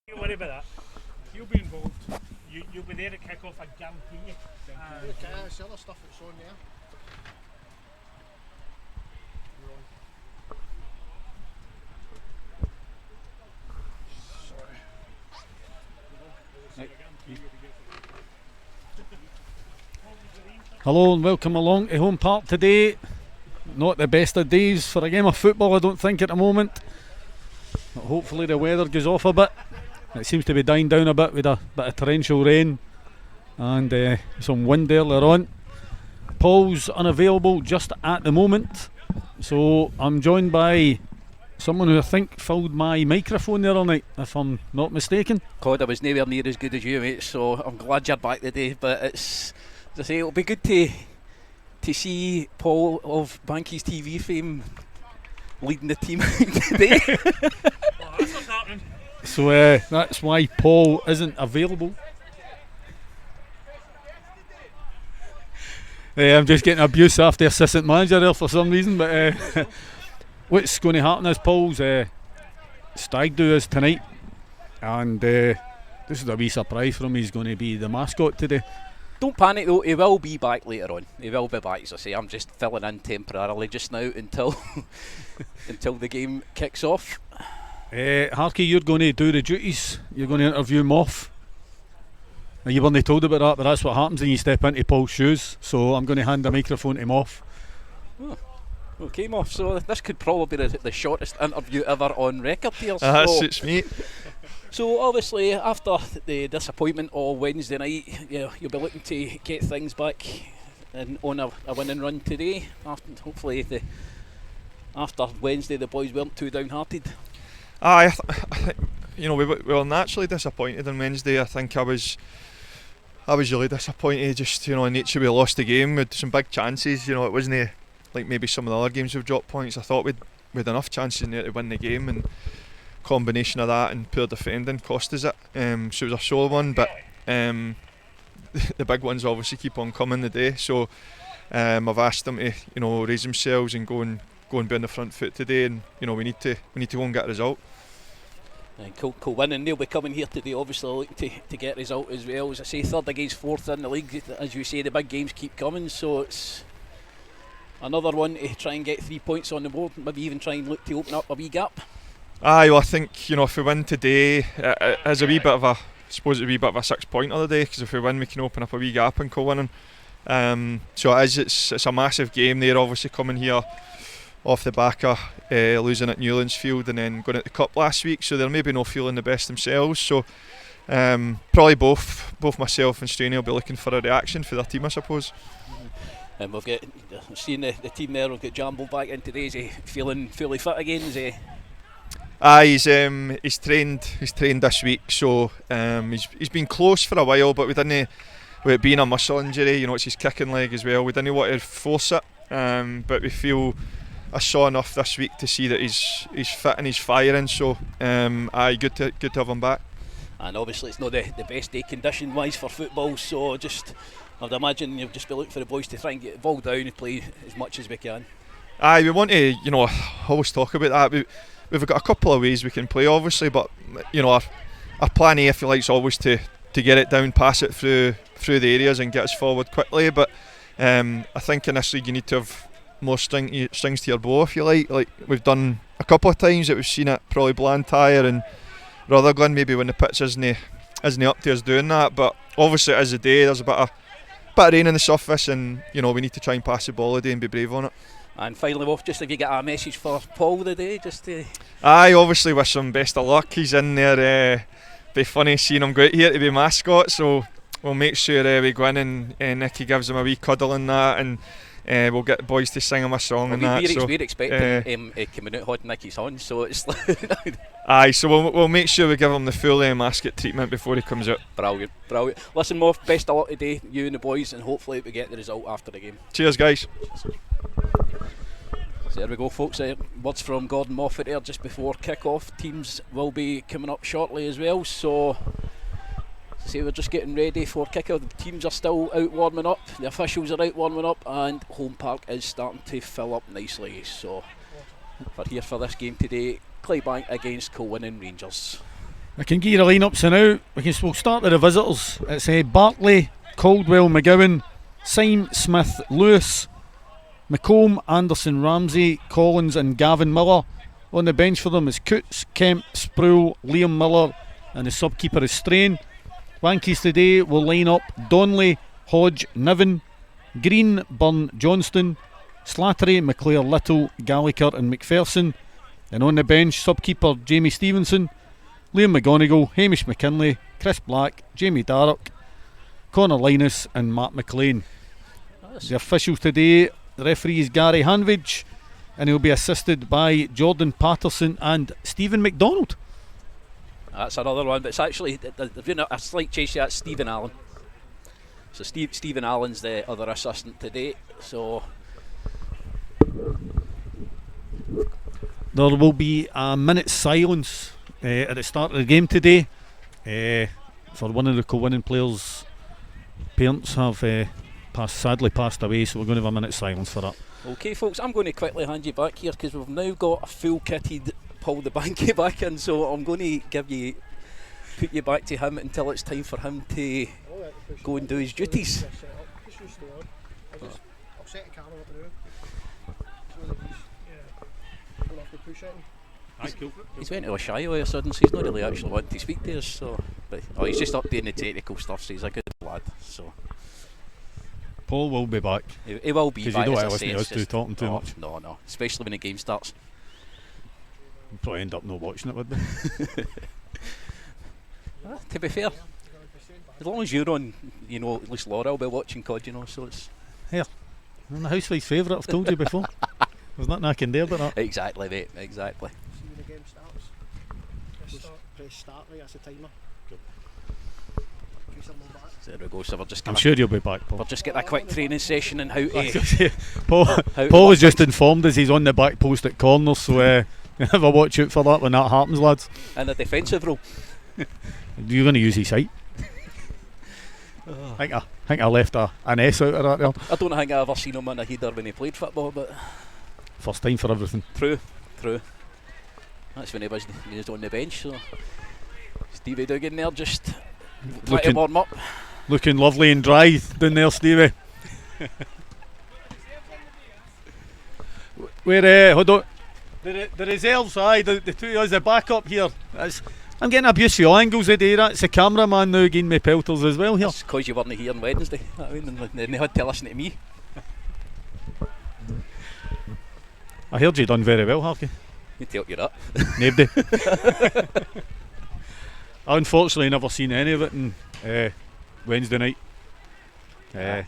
Don't worry about that. He'll be involved. You'll be there at kick-off, I guarantee you. Okay, it's the other stuff that's on there. Hello and welcome along to Holm Park today. Not the best of days for a game of football, I don't think, at the moment. But hopefully the weather goes off a bit. It seems to be dying down a bit with a bit of torrential rain and some wind earlier on. Paul's unavailable just at the moment, so I'm joined by someone who I think filled my microphone the other night, if I'm not mistaken. God, I was nowhere near as good as you, mate, so I'm glad you're back today. But it's, as I say, it'll be good to see Paul of Banky's TV fame leading the team today. Well, that's what's happening. So that's why Paul isn't available. I'm just getting abuse after the assistant manager there for some reason, but what's going to happen is Paul's stag do is tonight, and this is a wee surprise for him. He's going to be the mascot today. Don't panic though, he will be back later on. He will be back, as I say. I'm just filling in temporarily just now until until the game kicks off. Harky, you're going to do the duties. You're going to interview him off. Now, you weren't told about that, but that's what happens when you step into Paul's shoes. So I'm going to hand the microphone to him off. Oh, okay, Moff. So this could probably be the shortest interview ever on record here. That So, suits me. so obviously, after the disappointment of Wednesday night, you'll be looking to get things back and on a winning run today. Hopefully, after Wednesday, the boys weren't too downhearted. I think we were naturally disappointed on Wednesday. I think I was really disappointed. Just in nature, we lost the game. We had some big chances. It wasn't like maybe some of the other games we've dropped points. I thought we'd enough chances in there to win the game, and combination of that and poor defending cost us it. So it was a sore one, but the big ones obviously keep on coming today. So I've asked them to raise themselves and go and be on the front foot today, and we need to go and get a result. And Kilwinning, they'll be coming here today, obviously looking to get a result as well. As I say, third against fourth in the league. As you say, the big games keep coming, so it's another one to try and get 3 points on the board, maybe even try and look to open up a wee gap. Well, I think if we win today, it's a wee bit of a 6-pointer today, because if we win, we can open up a wee gap in Kilwinning. So it's a massive game. They're obviously coming here off the back of losing at Newlands Field and then going at the Cup last week, so they're maybe not feeling the best themselves. So probably both myself and Straney will be looking for a reaction for their team, I suppose. And we've got seeing the team there. We've got Jambo back in today. Is he feeling fully fit again? Is he? He's trained this week, so he's been close for a while, but we didn't, with it being a muscle injury, it's his kicking leg as well, we didn't want to force it, but we feel I saw enough this week to see that he's fit and he's firing, so good to have him back. And obviously it's not the best day condition wise for football, so I'd imagine you'll just be looking for the boys to try and get the ball down and play as much as we can. We want to, always talk about that. We've got a couple of ways we can play, obviously, but our plan A, if you like, is always to get it down, pass it through the areas and get us forward quickly. But I think in this league you need to have more strings to your bow, if you like. Like we've done a couple of times that we've seen it, probably Blantyre and Rutherglen, maybe when the pitch isn't up to us doing that. But obviously it is a day, there's a bit of rain on the surface, and we need to try and pass the ball today and be brave on it. And finally, Wolf, just if you get a message for Paul today, just to... Obviously wish him best of luck. He's in there. Be funny seeing him go out here to be mascot, so we'll make sure we go in and Nicky gives him a wee cuddle and that, and we'll get the boys to sing him a song and that. We're expecting coming out holding Nicky's horn, so it's so we'll make sure we give him the full mascot treatment before he comes out. Brilliant. Listen, Moff, best of luck today, you and the boys, and hopefully we get the result after the game. Cheers, guys. So there we go, folks. Words from Gordon Moffat there just before kick-off. Teams will be coming up shortly as well, so say we're just getting ready for kick-off. The teams are still out warming up, the officials are out warming up, and Holm Park is starting to fill up nicely. So we're here for this game today, Clydebank against Kilwinning Rangers. I can give you the lineups now. We'll start with the visitors. It's Bartley, Caldwell, McGowan, Syme, Smith, Lewis, McComb, Anderson, Ramsey, Collins and Gavin Miller. On the bench for them is Coots, Kemp, Sproul, Liam Miller and the sub-keeper is Strain. Wankies today will line up Donnelly, Hodge, Niven, Green, Byrne, Johnston, Slattery, McClare, Little, Gallagher and McPherson. And on the bench, sub-keeper Jamie Stevenson, Liam McGonigal, Hamish McKinley, Chris Black, Jamie Darroch, Connor Linus and Matt McLean. The officials today, the referee is Gary Hanvidge and he'll be assisted by Jordan Patterson and Stephen McDonald. That's another one, but it's actually they've been a slight change to that. Stephen Allen. So Stephen Allen's the other assistant today. So there will be a minute's silence at the start of the game today for one of the Kilwinning players' parents have sadly passed away, so we're going to have a minute's silence for that. Okay folks, I'm going to quickly hand you back here because we've now got a full kitted Paul the Banky back in, so I'm going to put you back to him until it's time for him to go and do his duties. I'll set the camera up now. He's went to a shy all of a sudden, so he's not really actually wanting to speak to us. So, but he's just up doing the technical stuff, so he's a good lad. So Paul will be back. He will be back. Because you don't want to as I listen say, to us it's just- talking too much. No, especially when the game starts. We'll probably end up not watching it, would we? To be fair, as long as you're on, at least Laura will be watching COD, so it's I'm the housewife's favourite, I've told you before. There's nothing I can do about that. exactly, mate, exactly. See when the game starts. Press start, right, that's the timer. In case I'm not back. So there we go. So we're just I'm gonna, sure you'll be back, Paul. we'll just get a quick training session in how to. Paul, How to Paul was work just informed as he's on the back post at corners, so have a watch out for that when that happens, lads. in a defensive role. You're going to use his height. I think I left an S out of that there. I don't think I've ever seen him in a header when he played football, but First time for everything. true. That's when he was on the bench. So Stevie Duggan there just trying to Looking- warm up. Looking lovely and dry down there, Stevie. Where, hold on. The reserves, the two of us, the backup here. I'm getting abuse for all angles today. That's the cameraman now giving me pelters as well here. It's because you weren't here on Wednesday. I mean, and they had to listen to me. I heard you done very well, Harky. You tell you that. Nobody. I unfortunately never seen any of it on Wednesday night. Prior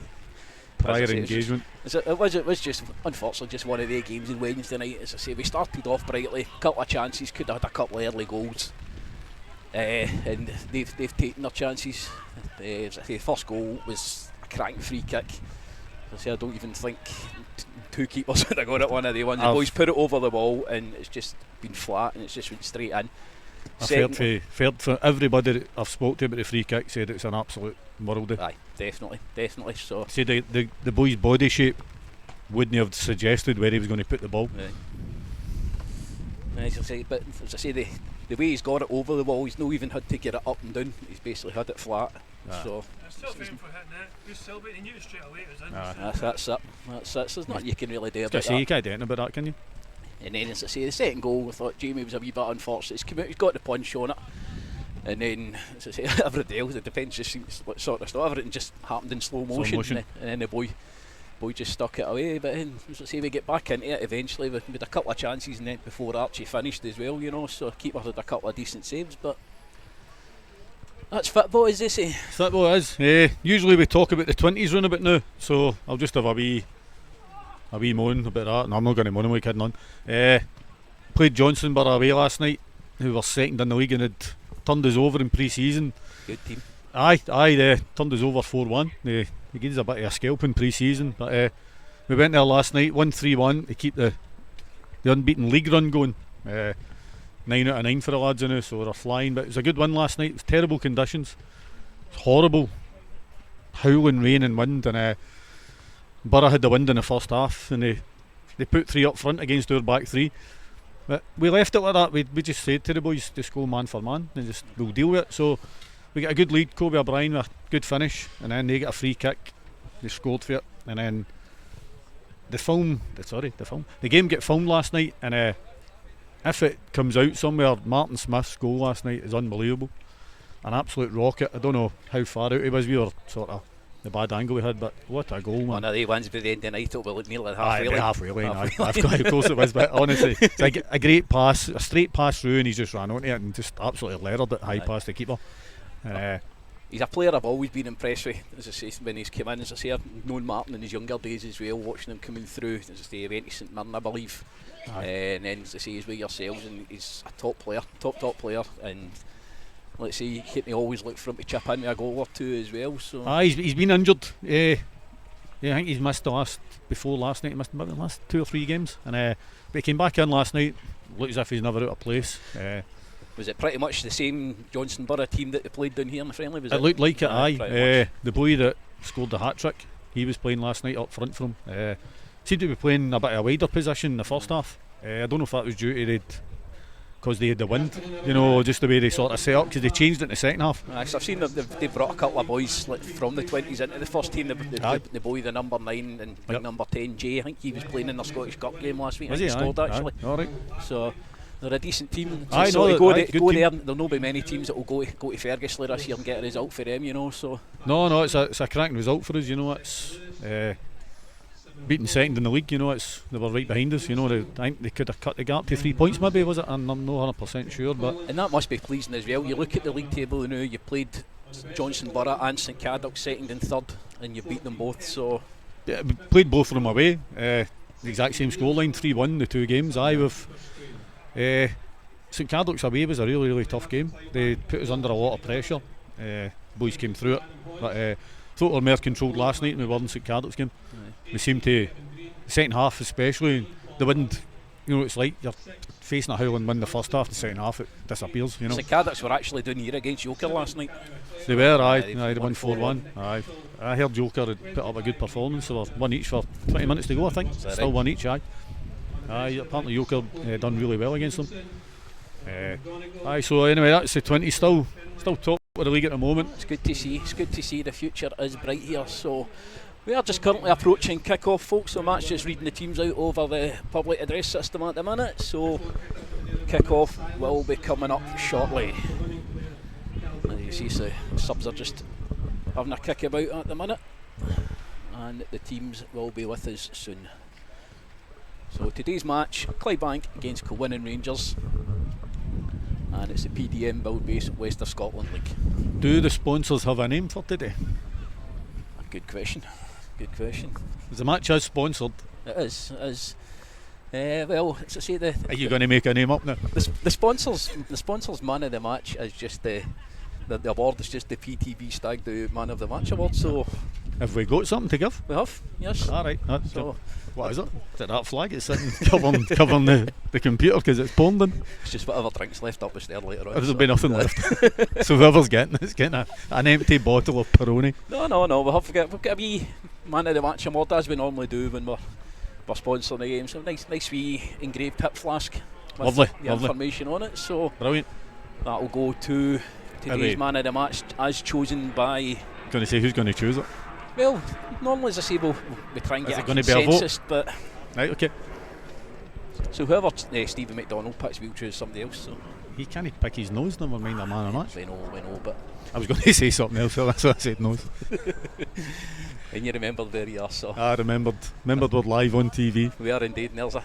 As I say, engagement. It was just unfortunately just one of their games on Wednesday night. As I say, we started off brightly, a couple of chances, could have had a couple of early goals, and they've taken their chances. As I say, the first goal was a cracking free kick. As I say, I don't even think two keepers would have got it one of the ones. The boys put it over the wall and it's just been flat and it's just went straight in. I've heard for everybody that I've spoke to about the free kick said it's an absolute worldie. Aye, definitely. So See the boy's body shape wouldn't have suggested where he was going to put the ball. as I say, but as I say, the way he's got it over the wall, he's not even had to get it up and down. He's basically had it flat. So I'm still waiting for hitting it. Who's celebrating? He knew straight away it was in. that's it. There's nothing you can really do about You that. can't do anything about that, can you? And then, as I say, the second goal, I thought Jamie was a wee bit unfortunate. He's come out, he's got the punch on it, and then, as I say, everything else, the defence just seems sort of stuff. Everything just happened in slow motion. And then the boy just stuck it away. But then, as I say, we get back into it eventually with a couple of chances, and then before Archie finished as well, So keeper had a couple of decent saves, but that's football, as they say. Football is. Usually we talk about the 20s round about now, so I'll just have a wee moan about that. No, I'm not going to moan, I'm kidding on. Played Johnstonborough away last night, who were second in the league and had turned us over in pre-season. Good team. They turned us over 4-1. They gave us a bit of a scalp in pre-season, but we went there last night, won 3-1 to keep the unbeaten league run going. 9 out of 9 for the lads now, so they're flying. But it was a good win last night. It was terrible conditions. It was horrible, howling rain and wind, and Borough had the wind in the first half, and they put 3 up front against our back 3. But we left it like that. We just said to the boys, just go man for man and just we'll deal with it. So we get a good lead, Kobe O'Brien with a good finish, and then they get a free kick. They scored for it, and then the game get filmed last night, and if it comes out somewhere, Martin Smith's goal last night is unbelievable. An absolute rocket. I don't know how far out he was. We were sort of the bad angle we had, but what a goal, man. One of the ones by the end of the night, it'll be nearly halfway line. I've got how close it was, but honestly, it's a great pass, a straight pass through, and he just ran onto it and just absolutely leathered it high past the keeper. He's a player I've always been impressed with, as I say, when he's come in. As I say, I've known Martin in his younger days as well, watching him coming through. As I say, he went to St Mirren, I believe. And then, as I say, he's with yourselves, and he's a top player, top player. And let's say, he can always look for him to chip in with a goal or two as well. So he's been injured. I think he's missed before last night. He missed maybe the last 2 or 3 games. And but he came back in last night, looked as if he's never out of place. Was it pretty much the same Johnson Borough team that they played down here in the friendly? Was it looked like it, the boy that scored the hat-trick, he was playing last night up front for him. Seemed to be playing a bit of a wider position in the first half. I don't know if that was due to because they had the wind, just the way they sort of set up, because they changed it in the second half. I've seen they've brought a couple of boys from the 20s into the first team. The boy, the number 9 and number 10, Jay, I think he was playing in the Scottish Cup game last week. He scored actually. All right. So they're a decent team. So go there. There'll not be many teams that will go to Ferguson this year and get a result for them, So no, it's a cracking result for us. It's beating second in the league. They were right behind us. I think they could have cut the gap to 3 points, maybe, was it? I'm not 100% sure, but and that must be pleasing as well. You look at the league table now. You played Johnson Borough and St Caddock second and third, and you beat them both. So yeah, we played both of them away. The exact same scoreline, 3-1 the 2 games. St Caddock's away was a really, really tough game. They put us under a lot of pressure. Boys came through it, but thought we were more controlled last night than we were in St Caddock's game. We seemed to, the second half especially, the wind, it's like you're facing a howling wind the first half, the second half it disappears. St Caddock's were actually down here against Yoker last night. They were, they won 4-1. I heard Yoker had put up a good performance. They were 1 each for 20 minutes to go, I think. Still right? 1 each, apparently Yoker done really well against them. So anyway, that's the 20, still top of the league at the moment. It's good to see the future is bright here. So we are just currently approaching kick-off, folks. So Matt's just reading the teams out over the public address system at the minute. So kick-off will be coming up shortly. As you see, so subs are just having a kick about at the minute, and the teams will be with us soon. So today's match, Clydebank against Kilwinning Rangers, and it's the PDM build-based West of Scotland League. Do the sponsors have a name for today? Good question. Is the match as sponsored? It is. Well, as I say, are you going to make a name up now? The sponsors man of the match is just the award is just the PTB Stag Do Man of the Match award. So have we got something to give? We have, yes. Alright, so what is it? Is it that flag? It's sitting covering the computer because it's pounding. It's just whatever drinks left up the stair later on. There'll be nothing left. So whoever's getting it is getting an empty bottle of Peroni. No, we've got a wee Man of the Match award, as we normally do when we're sponsoring the game. So nice wee engraved hip flask with lovely information on it. So brilliant. That will go to today's Man of the Match as chosen by... Going to say who's going to choose it? Well, normally, as I say, we try and get a consensus, but right, okay. So whoever Stephen McDonald picks, we'll choose somebody else. So he can't pick his nose, never mind a man of match. We know, but I was going to say something else, so that's why I said nose. And you remembered where you are, so I remembered we're live on TV. We are indeed, and there's a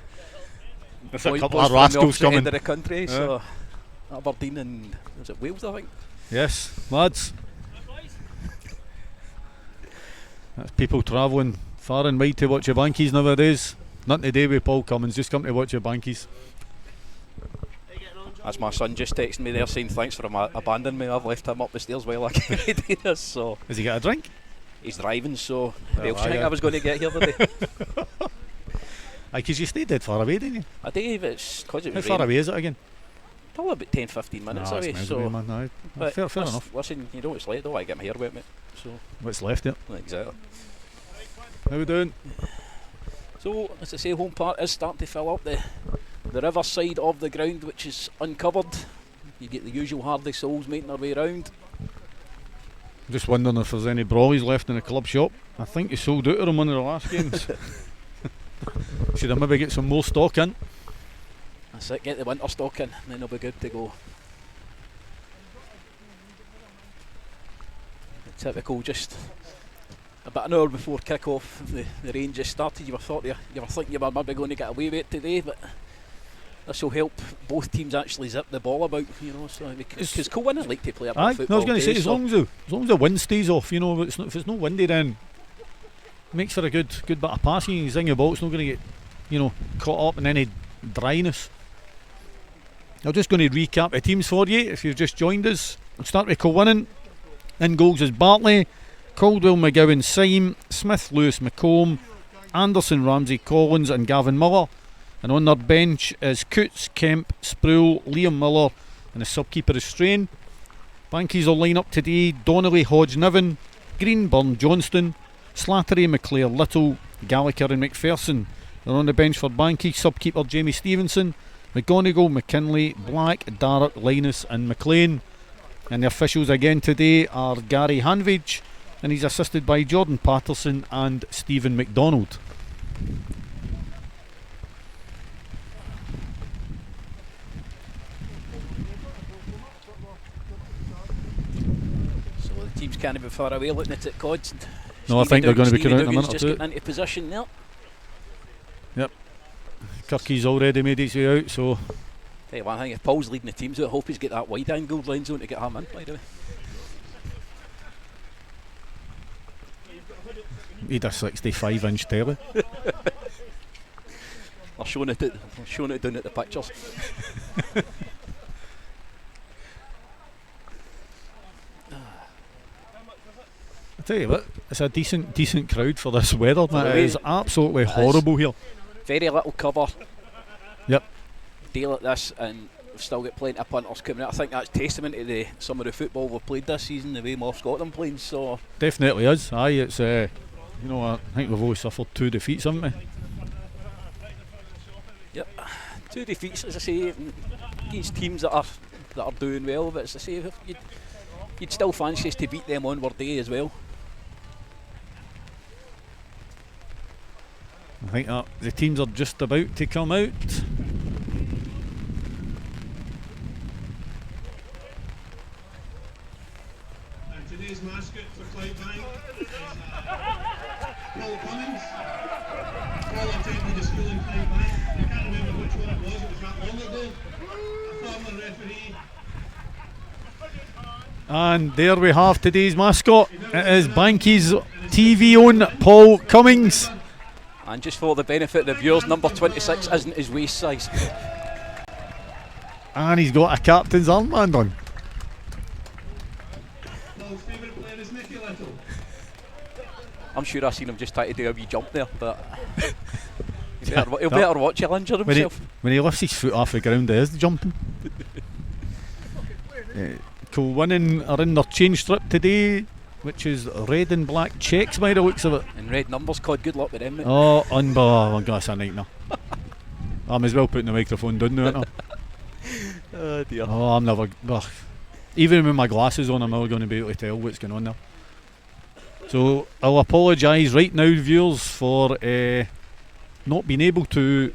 couple of rascals coming end of the country, so Aberdeen and was it Wales, I think. Yes, lads. That's people travelling far and wide to watch your Bankies nowadays. Nothing today with Paul Cummins, just come to watch your Bankies. That's my son just texting me there saying thanks for abandoning me. I've left him up the stairs while I get ready this. So has he got a drink? He's driving, so I think I was going to get here today. Because you stayed dead far away, didn't you? I did, but it's because it was How far away is it again? Probably about 10-15 minutes away. So away, man. No, fair enough. Listen, you know it's late though. I get my hair wet, mate. So what's left here? Exactly. How we doing? So as I say, Holm Park is starting to fill up. The the river side of the ground, which is uncovered. You get the usual hardy souls making their way around. Just wondering if there's any brawlies left in the club shop. I think you sold out of them one of the last games. Should I maybe get some more stock in? That's it, get the winter stock in, then they'll be good to go. The typical, just about an hour before kick-off, the rain just started. You were thinking you were maybe going to get away with it today, but this will help both teams actually zip the ball about, you know. So because Kilwinning like to play a bit of football. I was going to say, as long as the wind stays off, you know, if it's not windy, then it makes for a good bit of passing. You zing your ball, it's not going to get, you know, caught up in any dryness. I'm just going to recap the teams for you if you've just joined us. We'll start with Kilwinning. In goals is Bartley, Caldwell, McGowan, Syme, Smith, Lewis, McComb, Anderson, Ramsey, Collins and Gavin Miller. And on their bench is Coots, Kemp, Sproul, Liam Miller and the sub-keeper is Strain. Bankies will line up today: Donnelly, Hodge, Niven, Green, Byrne, Johnston, Slattery, McClare, Little, Gallagher and McPherson. They're on the bench for Banky, sub-keeper Jamie Stevenson, McGonigal, McKinley, Black, Darrett, Linus and McLean. And the officials again today are Gary Hanvage, and he's assisted by Jordan Patterson and Stephen McDonald. So the teams can't be far away looking at it, Cods. No, I think they're going to be coming out in a minute or just two. getting into position there. Yep. Kirky's already made his way out, so Tell you one thing, if Paul's leading the teams, I hope he's got that wide angled line zone to get him in, by the way. He'd a 65-inch telly. They're showing it down at the pictures. I tell you what, it's a decent crowd for this weather. For the It way is absolutely it horrible here. Very little cover. Yep. Day like this, and we've still got plenty of punters coming out. I think that's testament to some of the football we've played this season, the way North Scotland playing. So Definitely is. Aye, it's you know, I think we've only suffered 2 defeats, haven't we? yep, 2 defeats, as I say, against teams that are doing well. But as I say, you'd still fancy us to beat them onward day as well. I think that the teams are just about to come out. And today's mascot for Clydebank is Paul Cummings. Paul attended the school in Clydebank. I can't remember which one it was that long ago. A former referee. And there we have today's mascot. It is Banky's TV own Paul Cummings. And just for the benefit of the viewers, number 26 isn't his waist size. And he's got a captain's armband on. Paul's favourite player is Nicky Little. I'm sure I've seen him just try to do a wee jump there, but he'll better watch, he'll injure himself. When he lifts his foot off the ground, he is jumping. Kilwinning are in their change strip today, which is red and black checks by the looks of it. And red numbers, Cod, good luck with them, mate. Oh, unbelievable. That's a nightmare. I'm as well putting the microphone down now, aren't I? Oh dear. Oh, I'm never. Ugh. Even with my glasses on, I'm never going to be able to tell what's going on there. So I'll apologise right now, viewers, for not being able to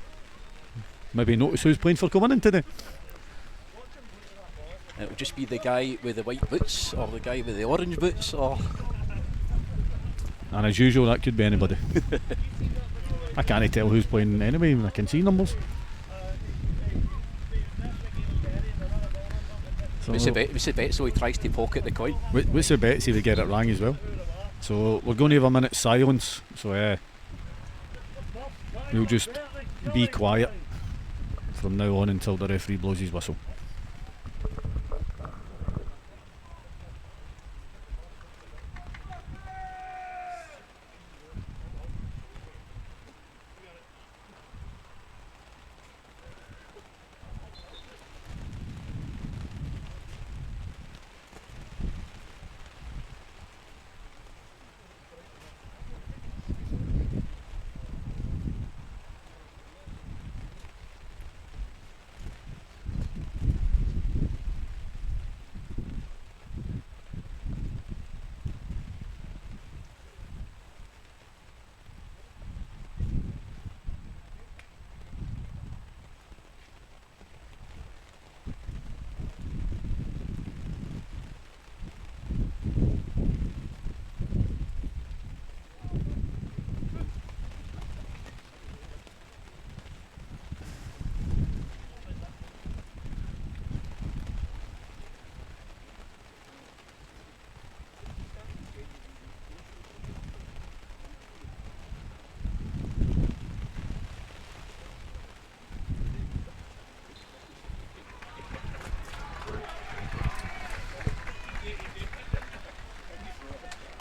maybe notice who's playing for Kilwinning today. It'll just be the guy with the white boots, or the guy with the orange boots, or... And as usual, that could be anybody. I can't tell who's playing anyway, I can see numbers. So What's the bet so he tries to pocket the coin? what's the bet see if we get it wrong as well? So we're going to have a minute's silence, so we'll just be quiet from now on until the referee blows his whistle.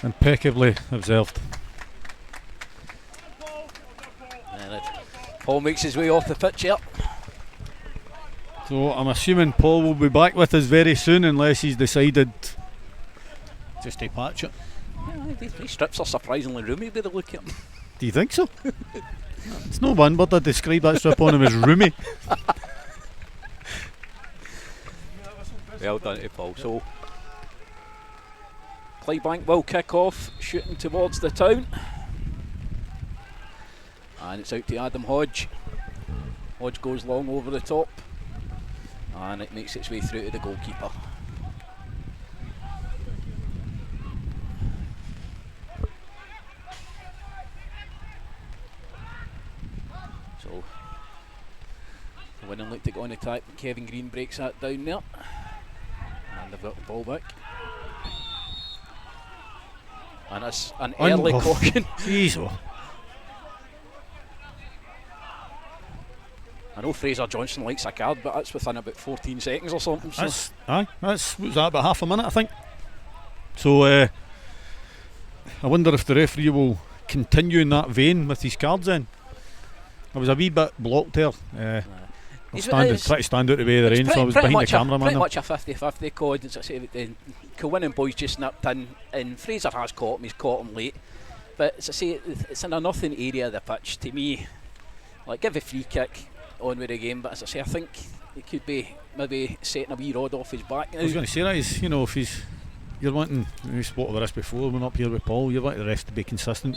Impeccably observed. And Paul makes his way off the pitch here. So I'm assuming Paul will be back with us very soon, unless he's decided just to patch it. Yeah, these strips are surprisingly roomy by the look at them. Do you think so? It's no one word I'd describe that strip on him as roomy. Well done to Paul. So Clydebank will kick off, shooting towards the town. And it's out to Adam Hodge. Hodge goes long over the top. And it makes its way through to the goalkeeper. So the winning look to go on attack. Kevin Green breaks that down there. And they've got the ball back. And it's an early caution. Jeez, oh. I know Fraser Johnson likes a card, but that's within about 14 seconds or something. So. That's what was that, about half a minute, I think. So I wonder if the referee will continue in that vein with his cards in. I was a wee bit blocked there. Trying to stand out the way of the rain, so I was behind the cameraman. Pretty much a 50-50 code. As I say, the Kilwinning boys just nipped in, and Fraser has caught him. He's caught him late, but as I say, it's in a nothing area of the pitch. To me, like, give a free kick on with the game, but as I say, I think it could be maybe setting a wee rod off his back now. I was going to say that is, if you're wanting, we spoke about this before, we're up here with Paul, you want the rest to be consistent,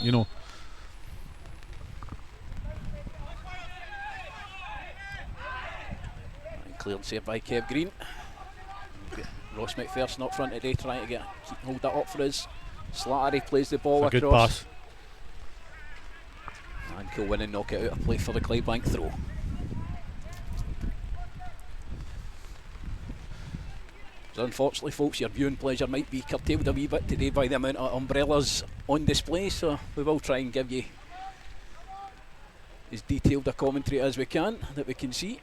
Cleared save by Kev Green. Ross McPherson up front today, trying to hold that up for us. Slattery plays the ball across. Good pass. And Kilwinning knock it out of play for the Clydebank throw. So unfortunately, folks, your viewing pleasure might be curtailed a wee bit today by the amount of umbrellas on display, so we will try and give you as detailed a commentary as we can, that we can see.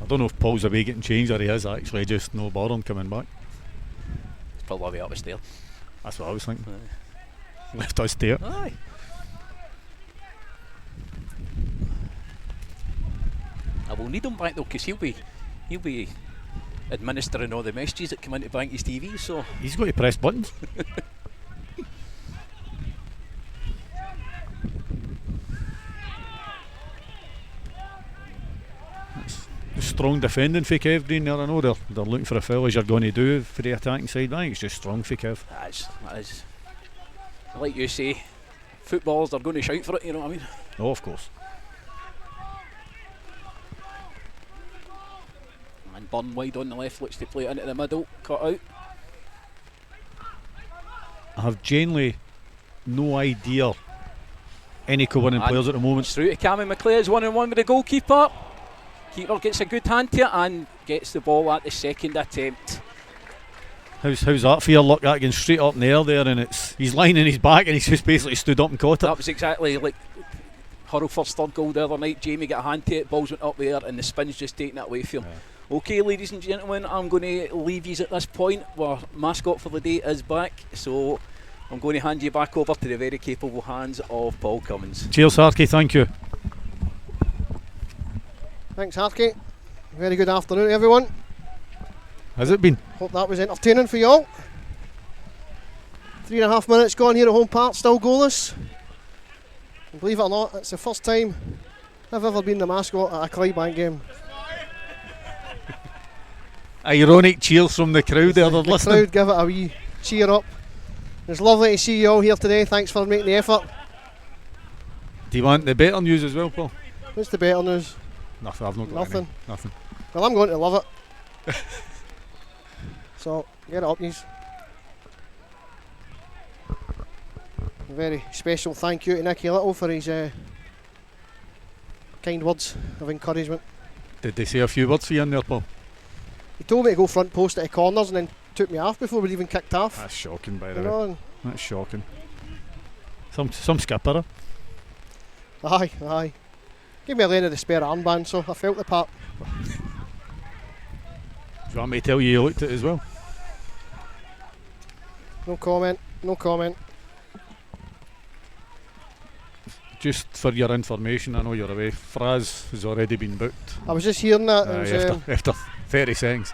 I don't know if Paul's away getting changed or he is actually just no bothering coming back. It's probably up the stairs. That's what I was thinking. Left us there. Aye. I will need him back though, because he'll be administering all the messages that come into Banky's TV, so he's got to press buttons. Strong defending for Kev Green there. I know they're looking for a foul, as you're going to do for the attacking side. I think it's just strong for Kev. That is. Like you say, footballers are going to shout for it, you know what I mean? Oh, of course. And Burn wide on the left, looks to play it into the middle, cut out. I have genuinely no idea any Kilwinning players at the moment. Through to Cammy McClay, 1-on-1 with the goalkeeper. Keeper gets a good hand to it and gets the ball at the second attempt. How's that for your luck? That going straight up in the air there, and he's lying in his back, and he's just basically stood up and caught it. That was exactly like Hurlford's third goal the other night. Jamie got a hand to it, balls went up there, and the spin's just taking it away from him. Yeah. Okay, ladies and gentlemen, I'm going to leave you at this point. Our mascot for the day is back, so I'm going to hand you back over to the very capable hands of Paul Cummins. Cheers, Harky, thank you. Thanks, Harky. Very good afternoon, everyone. Has it been? Hope that was entertaining for you all. 3.5 minutes gone here at Holm Park, still goalless. And believe it or not, it's the first time I've ever been the mascot at a Clydebank game. Ironic cheers from the crowd there. The crowd give it a wee cheer up. It's lovely to see you all here today. Thanks for making the effort. Do you want the better news as well, Paul? What's the better news? Nothing. I've not got Nothing. Any. Nothing. Well, I'm going to love it. So get it up, yous. A very special thank you to Nicky Little for his kind words of encouragement. Did they say a few words for you in there, Paul? He told me to go front post at the corners and then took me off before we'd even kicked off. That's shocking, by the way. That's shocking. Some skipper. Aye. Gave me a lane of the spare armband, so I felt the part. you want me to tell you looked at it as well? No comment. No comment. Just for your information, I know you're away. Fraz has already been booked. I was just hearing that. It was, after 30 seconds.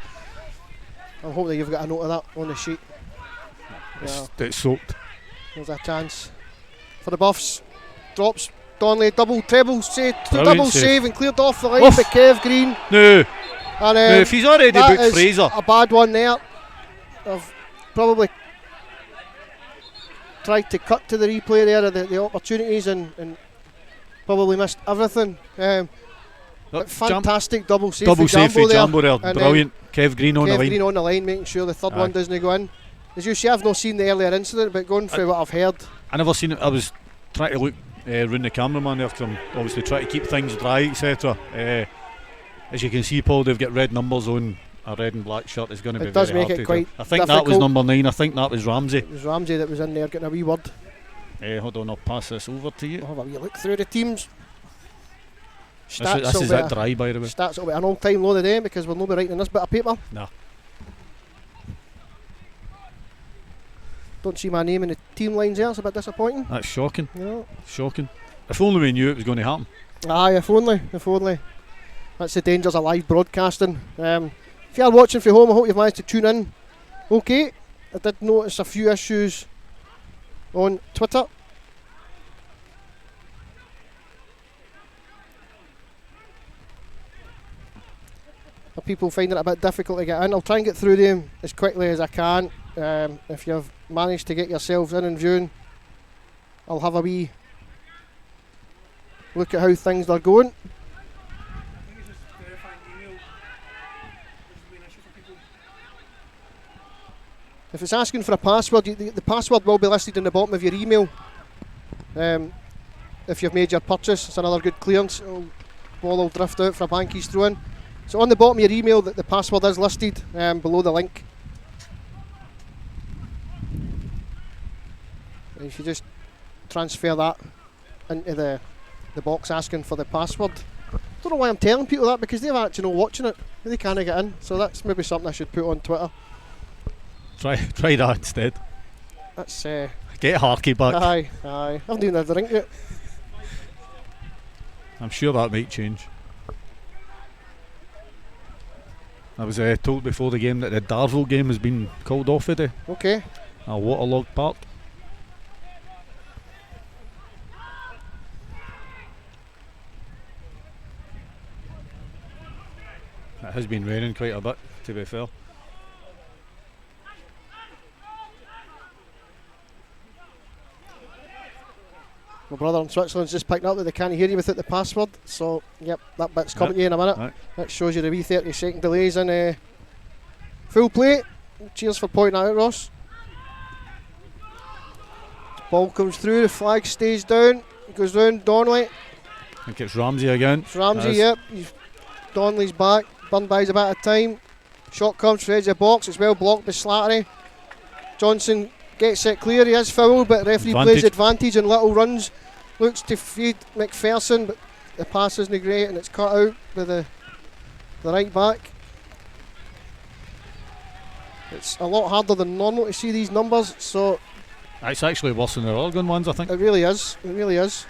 I'm hoping that you've got a note of that on the sheet. It's soaked. There's a chance for the Buffs. Drops Donnelly, treble save, Brilliant double save. save and cleared off the line Oof. by Kev Green. No, And if he's already that booked is Fraser. a bad one there. I've probably tried to cut to the replay there of the opportunities and probably missed everything. But fantastic double save Double save for Jambo there. And Brilliant. Kev Green on the Kev line. Green on the line, making sure the third one doesn't go in. As you say, I've not seen the earlier incident, but going through what I've heard, I never seen it. I was trying to look round the cameraman there, because I'm obviously trying to keep things dry, etc. As you can see, Paul, they've got red numbers on a red and black shirt. It's going to be it does very make hard it to quite tell. I think that was difficult. number 9. I think that was Ramsey. It was Ramsey that was in there getting a wee word. Hold on, I'll pass this over to you. I'll have a wee look through the teams. This is that dry, by the way. Stats will be an all-time low today because we'll not be writing this bit of paper. No. Don't see my name in the team lines there. It's a bit disappointing. That's shocking. No. Shocking. If only we knew it was going to happen. Aye, if only. That's the dangers of live broadcasting. If you are watching from home, I hope you've managed to tune in. Okay, I did notice a few issues on Twitter. People finding it a bit difficult to get in. I'll try and get through them as quickly as I can. If you've managed to get yourselves in and viewing, I'll have a wee look at how things are going. If it's asking for a password, the password will be listed in the bottom of your email. If you've made your purchase, it's another good clearance. Ball will drift out for a Bankies throw in. So on the bottom of your email, the password is listed below the link. And if you just transfer that into the box asking for the password. Don't know why I'm telling people that, because they're actually not watching it. They can't get in. So that's maybe something I should put on Twitter. Try that instead. That's get Harkey back. Aye. I haven't even had a drink yet. I'm sure that might change. I was told before the game that the Darvel game has been called off today. Okay. A waterlogged park. It has been raining quite a bit, to be fair. My brother in Switzerland's just picked up that they can't hear you without the password. So, yep, that bit's coming to you in a minute. Right. That shows you the wee 30-second delays in full play. Cheers for pointing that out, Ross. Ball comes through, the flag stays down, it goes down, Donnelly. I think it's Ramsey again. It's Ramsey, yep. Donnelly's back, Burn buys a bit of time. Shot comes through the edge of the box, it's well blocked by Slattery. Johnson gets it clear, he is fouled, but referee plays advantage and Little runs. Looks to feed McPherson, but the pass isn't great and it's cut out by the right back. It's a lot harder than normal to see these numbers, so it's actually worse than the Oregon ones, I think. it really is. It really is.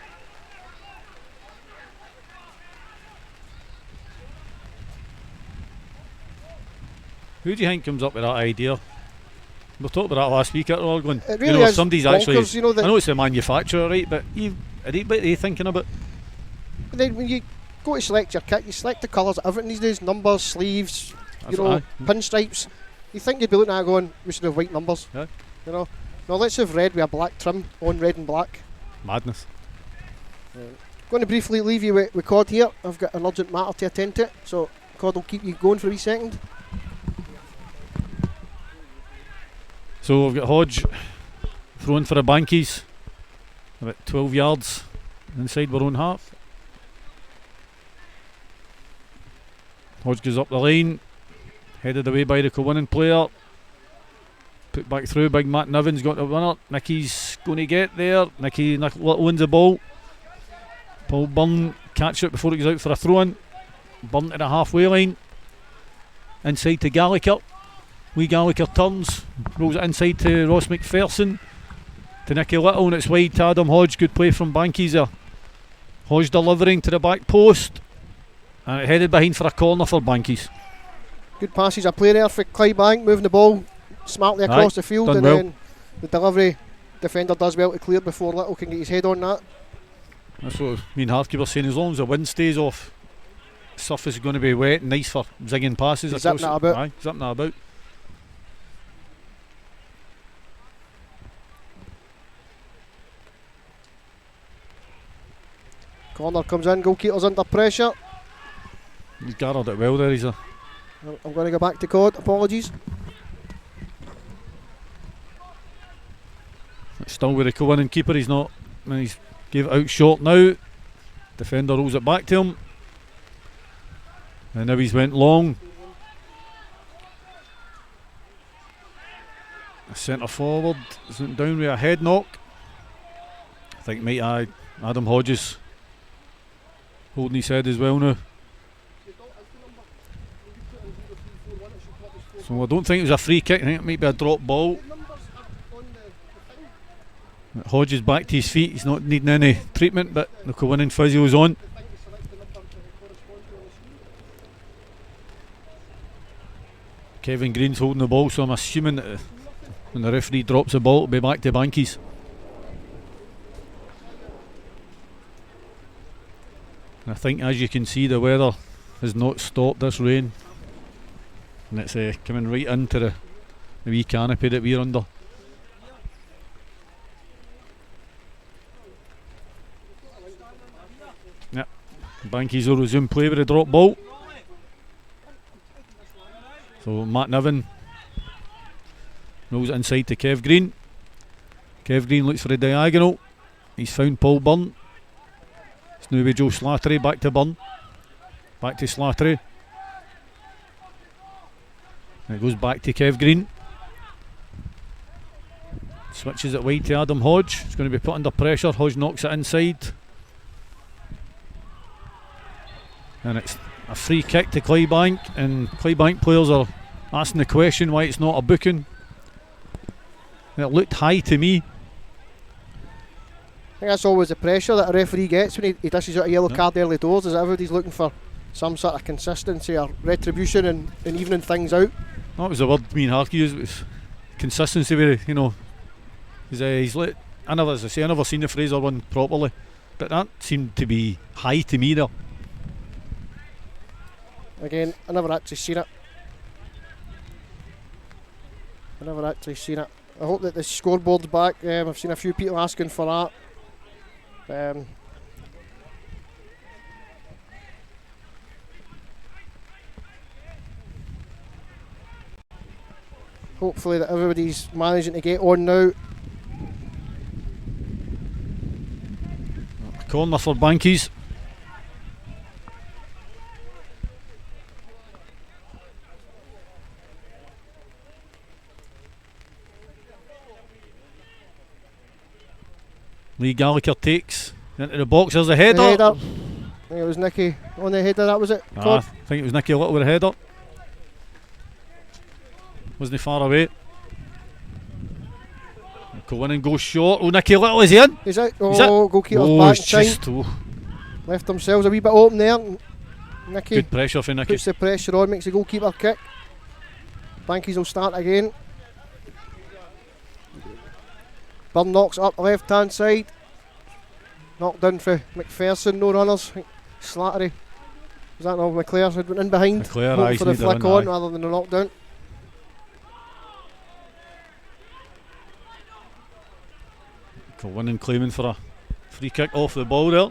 Who do you think comes up with that idea? We talked about that last week at Oregon. It really is somebody's bonkers, actually. I know it's the manufacturer, right? But are they thinking about? But then when you go to select your kit, you select the colours of everything these days: numbers, sleeves, pinstripes. You think you'd be looking at it going, we should have white numbers. Yeah. No, let's have red with a black trim on red and black. Madness. Going to briefly leave you with Cod here. I've got an urgent matter to attend to, so Cod will keep you going for a wee second. So we've got Hodge throwing for the Bankies, about 12 yards inside our own half. Hodge goes up the line, headed away by the Kilwinning player. Put back through, big Matt Niven's got the winner. Nicky's going to get there. Nicky Little wins the ball. Paul Byrne catch it before it goes out for a throw in. Byrne to the halfway line. inside to Gallagher. Lee Gallagher turns, rolls it inside to Ross McPherson, to Nicky Little, and it's wide to Adam Hodge. Good play from Bankies there. Hodge delivering to the back post, and it headed behind for a corner for Bankies. Good passage of play there for Clydebank, moving the ball smartly across the field, done and well. then the delivery defender does well to clear before Little can get his head on that. That's what me and Harky were saying, as long as the wind stays off, the surface is going to be wet and nice for zigging passes. He's zipping it about. Aye, zipping it about. Corner comes in, goalkeeper's under pressure. He's guarded it well there. I'm going to go back to Cod, apologies. It's still with the Kilwinning keeper. He's not. He's gave it out short now. Defender rolls it back to him, and now he's went long. Centre forward is down with a head knock. I think Adam Hodges holding his head as well now. So I don't think it was a free kick. I think it might be a drop ball. Hodges back to his feet. He's not needing any treatment, but the Kilwinning physio's on. Kevin Green's holding the ball, so I'm assuming that when the referee drops the ball, it'll be back to Bankies. And I think, as you can see, the weather has not stopped this rain, and it's coming right into the wee canopy that we're under. Yep, Bankies will resume play with a drop ball. So Matt Niven rolls it inside to Kev Green. Kev Green looks for a diagonal. He's found Paul Byrne. It's now with Joe Slattery, back to Byrne. Back to Slattery. And it goes back to Kev Green. Switches it wide to Adam Hodge. It's going to be put under pressure. Hodge knocks it inside. And it's a free kick to Clydebank, and Clydebank players are asking the question why it's not a booking. It looked high to me. I think that's always the pressure that a referee gets when he dishes out a yellow card early doors, is that everybody's looking for some sort of consistency or retribution and evening things out. That was the word me and Harky used, was consistency with it, you know. He's let, I never seen the Fraser one properly, but that seemed to be high to me there. Again, I never actually seen it. I hope that the scoreboard's back. I've seen a few people asking for that. Hopefully that everybody's managing to get on now. Corner for Bankies. Lee Gallagher takes into the box. There's a header. I think it was Nicky on the header, that was it? I think it was Nicky Little with a header. Wasn't he far away? Kilwinning goes short. Oh, Nicky Little is in. Is it? Oh, goalkeeper's back in time. Left themselves a wee bit open there. Nicky good pressure for Nicky. Puts the pressure on, makes the goalkeeper kick. Bankies will start again. Byrne knocks up the left hand side. Knocked down for McPherson, no runners. Slattery. Was that no McClare had went in behind? McClare, hoping for the flick on rather than the knockdown. Kilwinning claiming for a free kick off the ball there.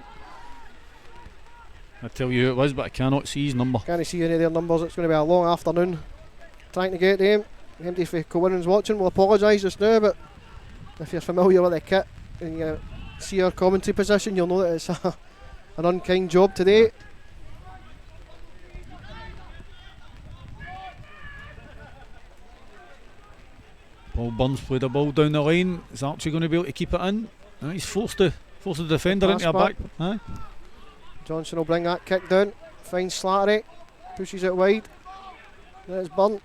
I tell you who it was, but I cannot see his number. Can't see any of their numbers. It's going to be a long afternoon trying to get to him. Empty for Kilwinning's watching. We'll apologise just now, but if you're familiar with the kit and you see our commentary position, you'll know that it's an unkind job today. Paul Byrne's played the ball down the line. Is Archie going to be able to keep it in? He's forced the defender into a back. Aye. Johnson will bring that kick down. Finds Slattery. Pushes it wide. There's Burn.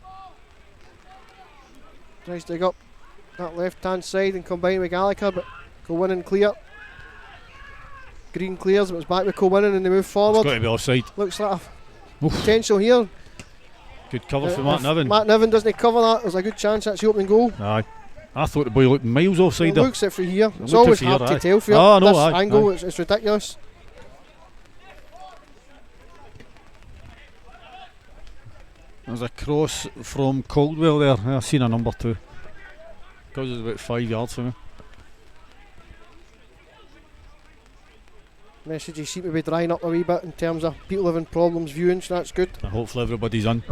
Tries to dig up that left hand side and combine with Gallagher, but Kilwinning clear. Green clears, but it's back with Kilwinning and they move forward. It's got to be offside. Looks like a potential here. Good cover for Matt Niven. Matt Niven doesn't cover that, there's a good chance that's the opening goal. Aye. I thought the boy looked miles offside It there. looks it from here. It's looked always it from hard here, to tell from Oh, no, this aye, angle. aye. It's ridiculous. There's a cross from Caldwell there. I've seen a number 2. Goes about 5 yards from me. Messages seem to be drying up a wee bit in terms of people having problems viewing, so that's good. And hopefully everybody's in.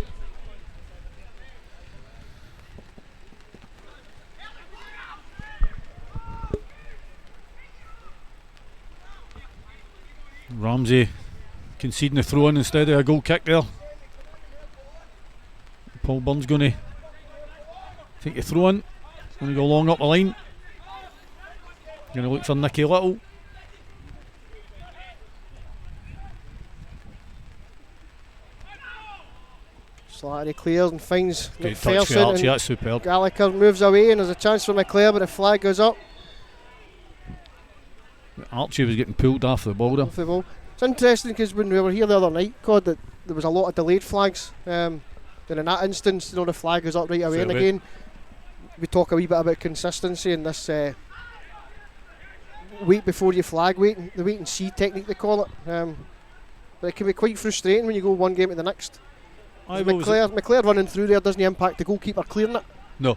Ramsey conceding a throw in instead of a goal kick there. Paul Byrne's going to take a throw in. Going to go long up the line. Going to look for Nicky Little. Slattery clears and finds Good touch for McPherson, Archie, and that's superb. Gallagher moves away and there's a chance for McClare, but the flag goes up. Archie was getting pulled off the ball there. Off the ball. It's interesting because when we were here the other night, Cod, that there was a lot of delayed flags. And in that instance, the flag goes up right away. And again, we talk a wee bit about consistency in this wait before you flag, the wait and see technique they call it. But it can be quite frustrating when you go one game to the next. McClare running through there doesn't impact the goalkeeper clearing it. No.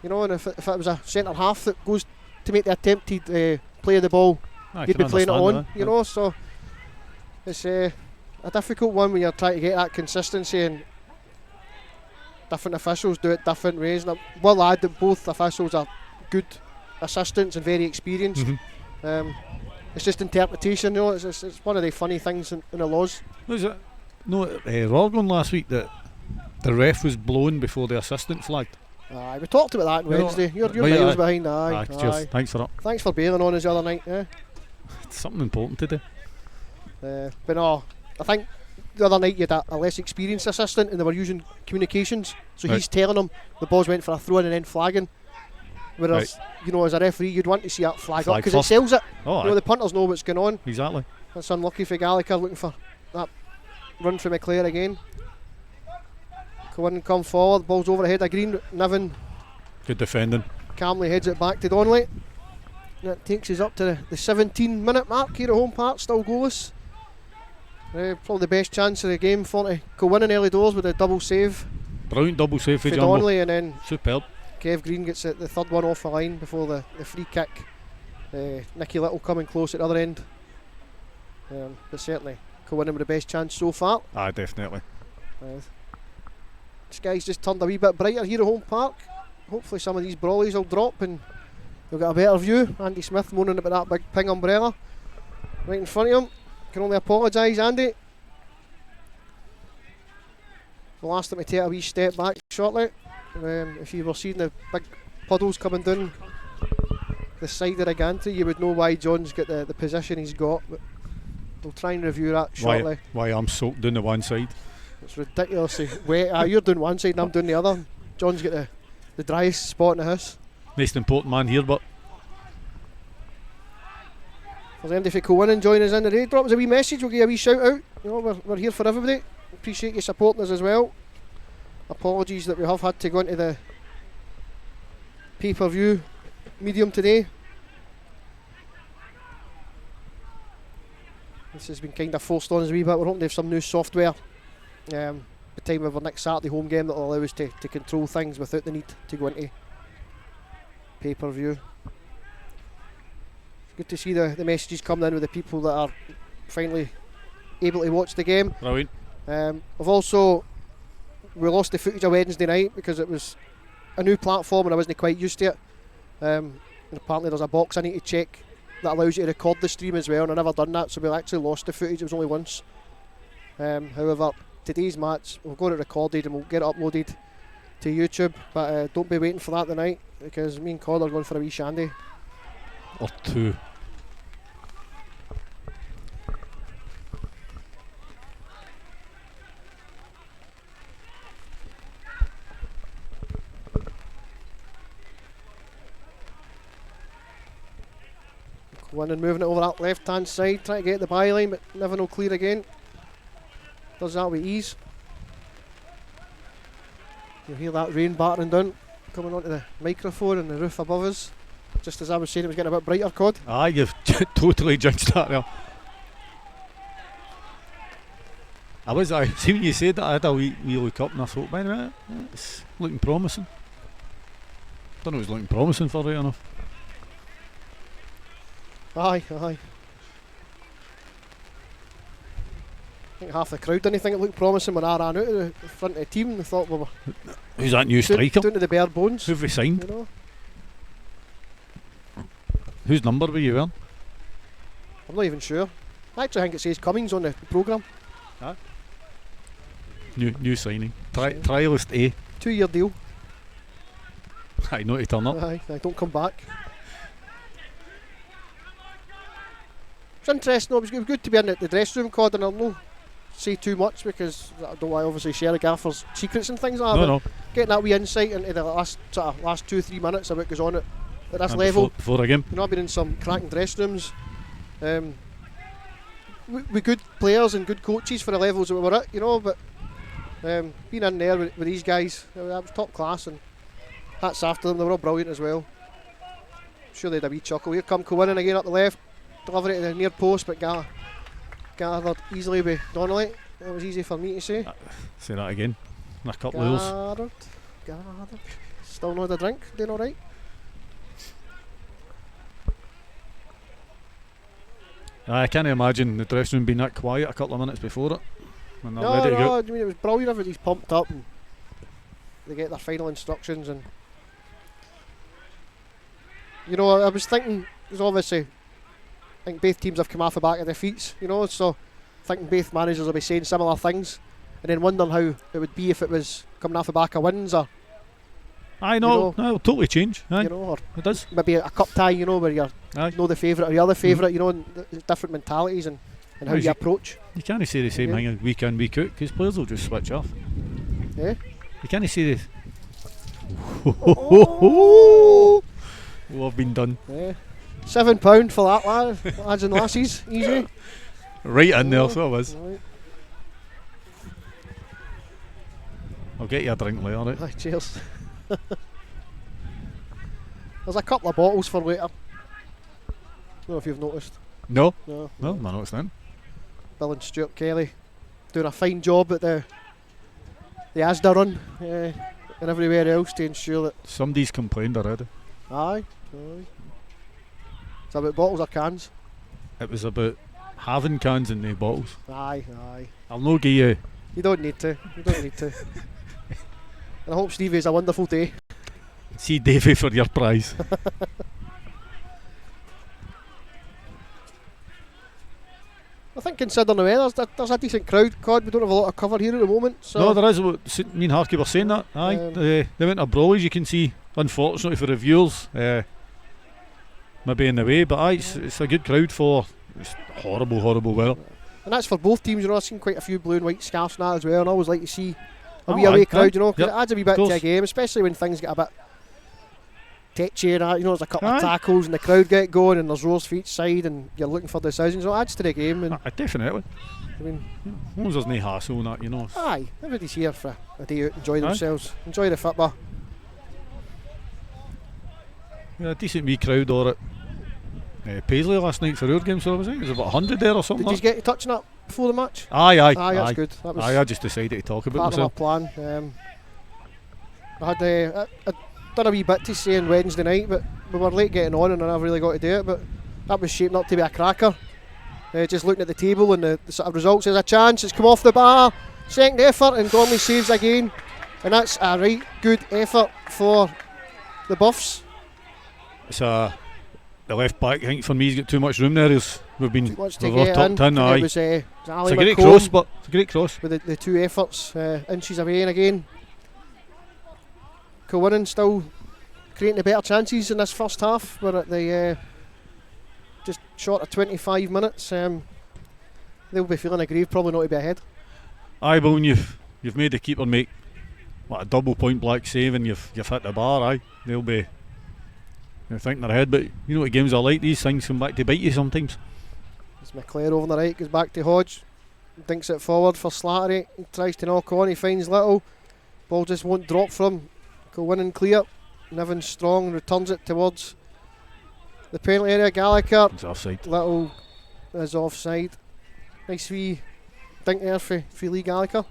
And if it was a centre half that goes to make the attempted play of the ball, you'd be playing it on, so it's a difficult one when you're trying to get that consistency and different officials do it different ways. And I will add that both officials are good assistants and very experienced. It's just interpretation, it's one of the funny things in the laws. Was it? No, Rorgon last week that the ref was blown before the assistant flagged. Aye, we talked about that on Wednesday. You're miles behind. Aye. Cheers. Thanks for that. Thanks for bailing on us the other night. It's something important to do. But no, I think the other night you had a less experienced assistant and they were using communications, so he's telling them the balls went for a throw in and then flagging. Whereas, as a referee, you'd want to see that flag up because it sells it. The punters know what's going on. Exactly. That's unlucky for Gallagher, looking for that run for McClare again. Kilwinning come forward, ball's over the head of Green. Niven, good defending, calmly heads it back to Donnelly. That takes us up to the 17-minute mark here at Holm Park, still goalless. Probably the best chance of the game for Kilwinning early doors with a double save. Brilliant double save for Donnelly, and then superb. Kev Green gets the third one off the line before the free kick. Nicky Little coming close at the other end. But certainly Kilwinning with the best chance so far. Aye, definitely. Sky's just turned a wee bit brighter here at Holm Park. Hopefully some of these brawlies will drop and you'll get a better view. Andy Smith moaning about that big ping umbrella right in front of him. Can only apologise, Andy. We'll ask them to take a wee step back shortly. If you were seeing the big puddles coming down the side of the gantry, you would know why John's got the position he's got. But we'll try and review that shortly. Why I'm soaked down the one side. It's ridiculously wet. You're doing one side and I'm doing the other. John's got the driest spot in the house. Most important man here, but if there's anybody for Kilwinning join us in today, drop us a wee message, we'll give you a wee shout out. We're here for everybody. Appreciate you supporting us as well. Apologies that we have had to go into the pay-per-view medium today. This has been kind of forced on us a wee bit. We're hoping to have some new software the time of our next Saturday home game that will allow us to control things without the need to go into pay-per-view. It's good to see the messages coming in with the people that are finally able to watch the game. Brilliant. We lost the footage of Wednesday night because it was a new platform and I wasn't quite used to it. And apparently there's a box I need to check that allows you to record the stream as well, and I've never done that, so we actually lost the footage. It was only once. However, today's match, we've got it recorded and we'll get it uploaded to YouTube, but don't be waiting for that tonight because me and Cod are going for a wee shandy. Or two. One and moving it over that left hand side, trying to get the byline, but never no clear again. Does that with ease. You hear that rain battering down, coming onto the microphone and the roof above us. Just as I was saying, it was getting a bit brighter, Cod. Aye, you've totally judged that there. I see when you said that, I had a wee look up and I thought, wait a minute, it's looking promising. Don't know if it's looking promising for right enough. Aye. I think half the crowd didn't think it looked promising when I ran out of the front of the team. They thought we were Who's that new striker? down to the bare bones. Who've we signed? You know? Whose number were you wearing? I'm not even sure. I actually think it says Cummings on the programme. New signing. Trialist A. 2-year deal. I know to turn up. Aye, don't come back. It's interesting, it was good to be in the dressing room, Cod, and I'll not say too much because I don't want to obviously share the gaffer's secrets and things like that. No. Getting that wee insight into the last 2-3 minutes of what goes on at this level. Before a game. You know, I've been in some cracking dressing rooms with good players and good coaches for the levels that we were at, you know, but being in there with these guys, that was top class, and hats after them, they were all brilliant as well. I'm sure they had a wee chuckle. Here come Kilwinning again up the left, deliver it to the near post, but gathered easily by Donnelly. That was easy for me to say. Say that again. In a couple of hours. Gathered. Still not had a drink, doing alright. I can't imagine the dressing room being that quiet a couple of minutes before it. When they're ready to go. I mean, it was brilliant. Everybody's pumped up and they get their final instructions. And you know, I was thinking, there's obviously, I think both teams have come off the back of their feet, you know, so thinking both managers will be saying similar things, and then wondering how it would be if it was coming off the back of wins, or I know, it'll totally change. Aye. You know, or it does. Maybe a cup tie, you know, where you're the favourite or the other favourite, you know, and different mentalities and how you approach. You can't say the same thing week in, week out, because players will just switch off. Yeah. You can't say this. Oh, I've been done. Yeah. £7 for that, lads and lassies, easy. Right in there, so it was. Right. I'll get you a drink later, right? Aye, cheers. There's a couple of bottles for later. I don't know if you've noticed. No, I noticed then. Bill and Stuart Kelly doing a fine job at the Asda run and everywhere else to ensure that. Somebody's complained already. Aye. It's about bottles or cans? It was about having cans in the bottles. Aye. I'll no give you. You don't need to. And I hope Stevie has a wonderful day. See Davey for your prize. I think considering the weather, there's a decent crowd, Cod. We don't have a lot of cover here at the moment. So no, there is. Me and Harky were saying that. Aye, they went to brawl, as you can see. Unfortunately for the viewers, maybe in the way, but aye, it's a good crowd for horrible weather. And that's for both teams, you know. I've seen quite a few blue and white scarves now as well, and I always like to see a wee away crowd, you know, because it adds a wee bit to a game, especially when things get a bit tetchy and that, you know, there's a couple of tackles and the crowd get going and there's roars for each side and you're looking for decisions. So it adds to the game. And definitely. I mean, as long as there's no hassle and that, you know. Aye, everybody's here for a day out, enjoy themselves, enjoy the football. Yeah, a decent wee crowd or at Paisley last night for our game, so I was thinking it was about 100 there or something. Did you get touching up before the match? Aye, that's good. That was I just decided to talk about myself. Part of my plan. I had I done a wee bit to say on Wednesday night, but we were late getting on and I never really got to do it, but that was shaping up to be a cracker. Just looking at the table and the sort of results, there's a chance, it's come off the bar, second effort and Donnelly saves again, and that's a right good effort for the Buffs. It's the left back, I think for me he's got too much room there. We've been tucked in. Aye. It was it's a great cross, but it's a great cross. With the two efforts, inches away and again. Kilwinning still creating the better chances in this first half. We're at the just short of 25 minutes. They'll be feeling aggrieved probably not to be ahead. Aye, but when you've made the keeper make a double point blank save and you've hit the bar, they'll be You think in their head, but you know what games are like. These things come back to bite you sometimes. It's McClare over on the right, goes back to Hodge, dinks it forward for Slattery, he tries to knock on, he finds Little, ball just won't drop from Kilwinning clear, Niven strong returns it towards the penalty area. Gallagher, It's offside. Little is offside. Nice wee dink there for Lee Gallagher.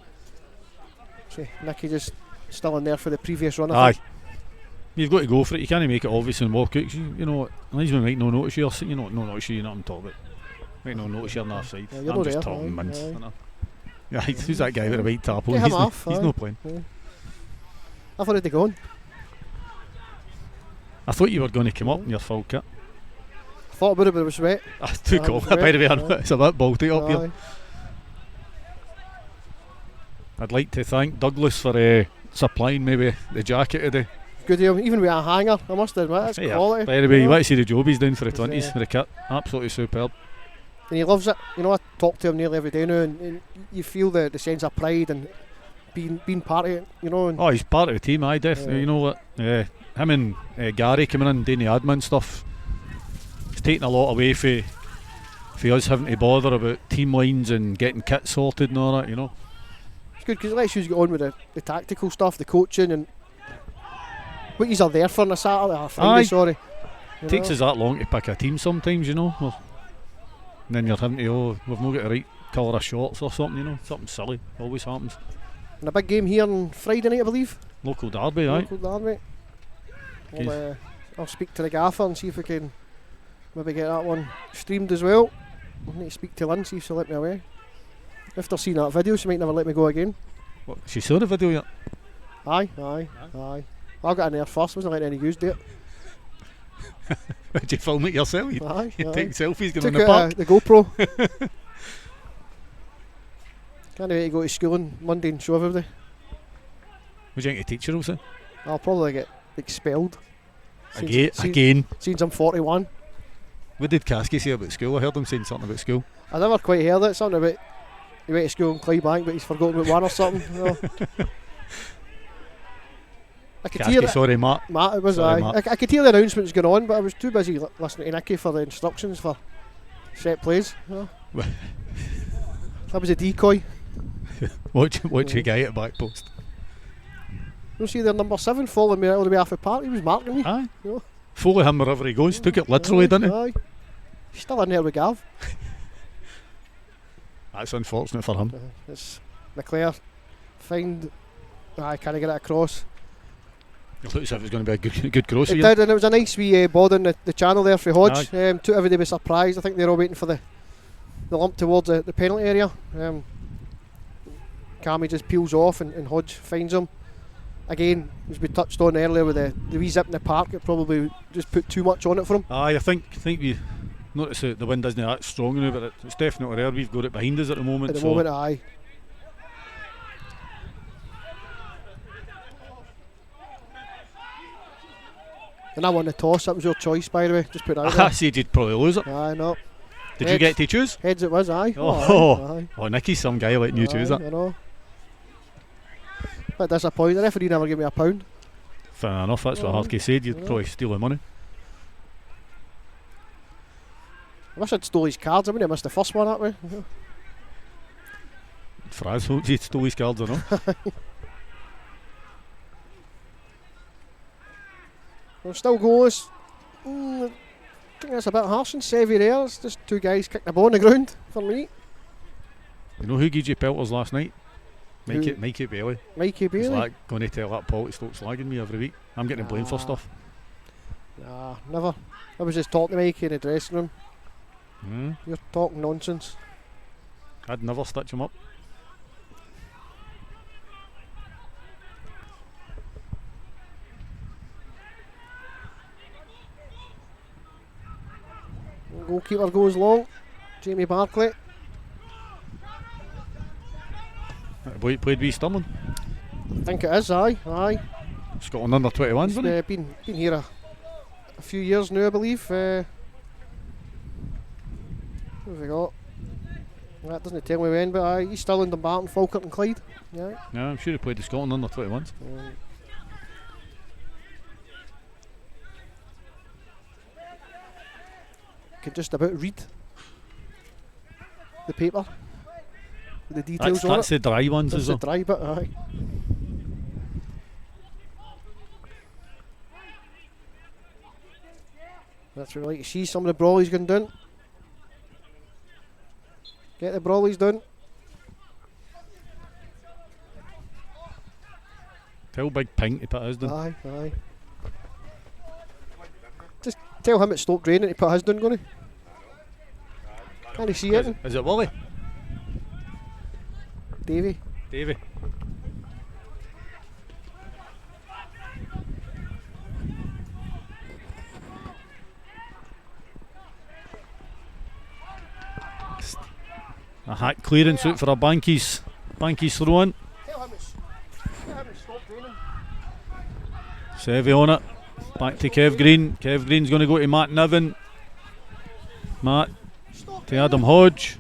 So Nicky just still in there for the previous run. I Aye. think. You've got to go for it. You can't make it obvious and walk out. 'Cause you know what? Linesman might no notice you. You know, no notice you know what I'm talking about. Might no notice you're on the offside. Yeah, you're I'm not just there, talking aye, mince. aye. You know. Yeah, who's that guy with the white tarpaulin? Get him He's, off, he's aye. no playing. I've already gone. I thought you were going to come up in your full kit. Thought about it, but it was wet. That's too Aye, cold. it was By the way, I wet, know it's a bit baldy up here. Aye. I'd like to thank Douglas for supplying maybe the jacket of the. Good deal. Even with a hanger, I must admit, it's Yeah. quality. By the way, you you know. want to see the job he's doing for the It's, 20s for the kit. Absolutely superb. And he loves it. You know, I talk to him nearly every day now, and you feel the sense of pride and being part of it. You know, and Oh, he's part of the team, definitely. Yeah. You know what? Him and Gary coming in doing the admin stuff. It's taking a lot away for us having to bother about team lines and getting kit sorted and all that. You know. it's good because it lets you get on with the tactical stuff, the coaching, and what you are there for on a Saturday or Friday. Aye. Sorry, you Takes know. us that long to pick a team sometimes, you know. Well, and then you're having to, we've not got the right colour of shorts or something, you know. Something silly always happens. And a big game here on Friday night, I believe. Local derby, aye. Local derby. I'll speak to the gaffer and see if we can maybe get that one streamed as well. I need to speak to Lynn, see if she'll let me away. If they're seeing that video, she might never let me go again. What, she saw the video yet? Aye. I got in there first, wasn't letting any use do it. Did you film it yourself? You Aye, you aye. take selfies going Took in the out park? the GoPro. Can't wait to go to school on Monday and show everybody. What do you think the teacher will say? I'll probably get expelled. Again. Since I'm 41. What did Kasky say about school? I heard him saying something about school. I never quite heard it. Something about he went to school in Clydebank, but he's forgotten about one or something. You know. I could hear Kasky, it. sorry, Matt. Matt, it was Sorry, I. Matt. I could hear the announcements going on, but I was too busy listening to Nicky for the instructions for set plays. You know. That was a decoy. Watch your guy at the back post. You see their number 7 following me all the way off the park. He was marking me. Aye. You know. Follow him wherever he goes. Took it literally, didn't he? Aye. He's still in there with Gav. That's unfortunate for him. It's McClare. Find. I can't get it across. It looks as if it was going to be a good cross It again. did, and it was a nice wee bod on the channel there for Hodge. Took everybody by surprise. I think they're all waiting for the lump towards the penalty area. Cammy just peels off and Hodge finds him. Again, as we touched on earlier with the wee zip in the park, it probably just put too much on it for him. Aye, I think we notice that the wind isn't that strong now, but it's definitely there. We've got it behind us at the moment. At the so moment, aye. And I won the toss. That was your choice, by the way. Just put it out I there. said you'd probably lose it. Aye, no. Did Heads. you get to choose? Heads it was, aye. Oh, aye. Oh, Nicky's some guy letting you choose Aye, it. I know. Bit disappointed. The referee never gave me a pound. Fair enough, that's what Aye. Harkey said. You'd Yeah. probably steal the money. I wish I'd stole his cards. I wouldn't have missed the first one that way. Fraz hopes he'd stole his cards or not. Well, still goes. I think that's a bit harsh and Sevy there. It's just two guys kicking the ball on the ground for me. You know who gave you pelters last night? Who? Mikey Bailey. Mikey He's Bailey. like going to tell that Paul to stop slagging me every week. I'm getting blamed for stuff. Nah, never. I was just talking to Mikey in the dressing room. You're talking nonsense. I'd never stitch him up. Goalkeeper goes long. Jamie Barclay. That boy played with Stirling. I think it is, aye. Scotland under 21s, He's wasn't he? been here a few years now, I believe. What have we got? That doesn't tell me when, but aye, he's still in Dumbarton, Falkirk and Clyde. Yeah. Yeah, I'm sure he played the Scotland under 21s. can just about read the paper with the details on it. That's the dry ones That's as the well. dry bit, aye. That's what we like to see, some of the brawlies going down. Get the brawlies done. Tell Big Pink to put his down. Aye, aye. Just tell him it stopped raining to put his down, gonna. Can't he see it? Is it Wally? Davey. Davey. A hack clearance out for a Bankies throw in. Tell him it stopped raining. Sevy on it. Back to Kev Green. Kev Green's going to go to Matt Niven. Matt to Adam Hodge.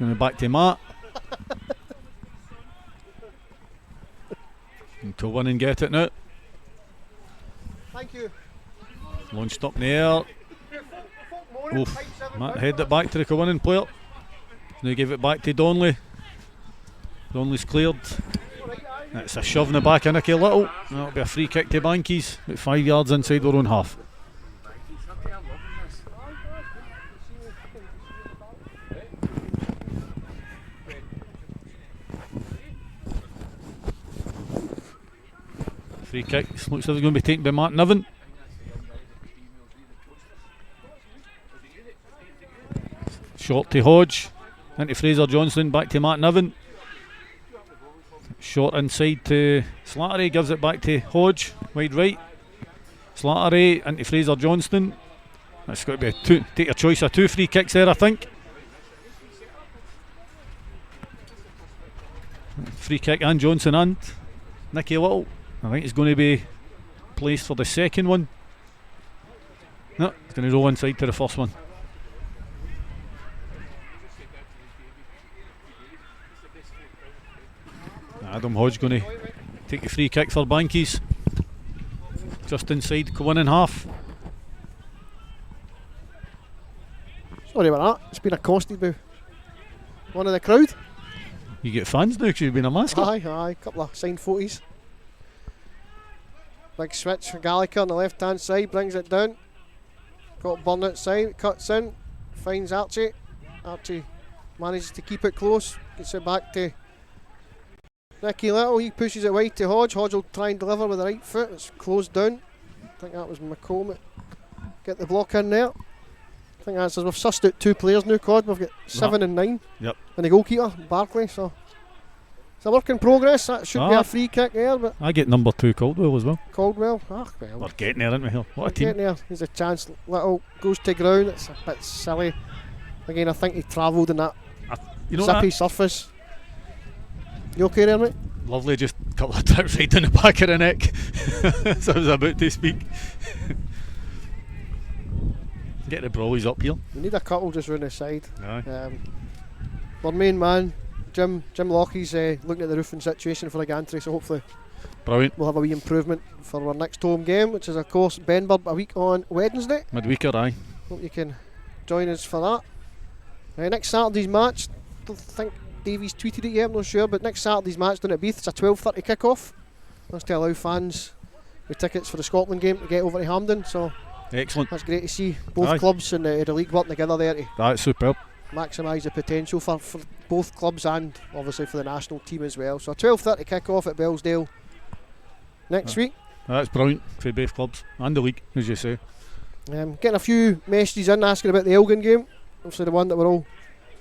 Going back to Matt. And Kilwinning get it now. Thank you. Launched up in the air. Oof. Matt headed it back to the Kilwinning player. Now gave it back to Donnelly. Donnelly's cleared. It's a shove in the back of Nicky Little. That'll be a free kick to Bankies. About 5 yards inside their own half. Free kick. Looks like it's going to be taken by Matt Niven. Short to Hodge. Into Fraser Johnson. Back to Matt Niven. Short inside to Slattery. Gives it back to Hodge. Wide right. Slattery into Fraser Johnston. That's got to be a two. Take your choice of 2 free kicks there, I think. Free kick and Johnson and Nicky Little. I think it's going to be placed for the second one. No, it's going to roll inside to the first one. Adam Hodge going to take the free kick for Bankies. Just inside Kilwinning half. Sorry about that. It's been accosted by one of the crowd. You get fans now because you've been a mascot. Aye, aye. Couple of signed photos. Big switch for Gallagher on the left hand side. Brings it down. Got Burn outside. Cuts in. Finds Archie. Archie manages to keep it close. Gets it back to Nicky Little. He pushes it wide to Hodge. Hodge will try and deliver with the right foot. It's closed down. I think that was McComb. Get the block in there. I think that's as we've sussed out 2 players now, Cod. We've got 7 and 9. Yep. And the goalkeeper, Barkley. So it's a work in progress. That should be a free kick there, but I get number 2 Caldwell as well. Caldwell. Well. We're getting there, aren't we? Here. What a team. Getting there. There's a chance. Little goes to ground. It's a bit silly. Again, I think he travelled in that zippy surface. You okay there, mate? Lovely, just a couple of trips right down the back of the neck. As I was about to speak. Get the brawlies up here. We need a couple just round the side. Aye. Our main man, Jim Lockie's looking at the roofing situation for the gantry, so hopefully Brilliant. we'll have a wee improvement for our next home game, which is of course Benburb a week on Wednesday. Midweeker, aye. Hope you can join us for that. Next Saturday's match, don't think Davies tweeted it yet, I'm not sure, but next Saturday's match down at Beath, it's a 12:30 kick-off. That's to allow fans with tickets for the Scotland game to get over to Hampden, so Excellent. that's great to see both clubs and the league working together there to That's superb. maximise the potential for both clubs and obviously for the national team as well. So a 12:30 kick-off at Bellsdale next week. That's brilliant for both clubs and the league, as you say. Getting a few messages in asking about the Elgin game, obviously the one that we're all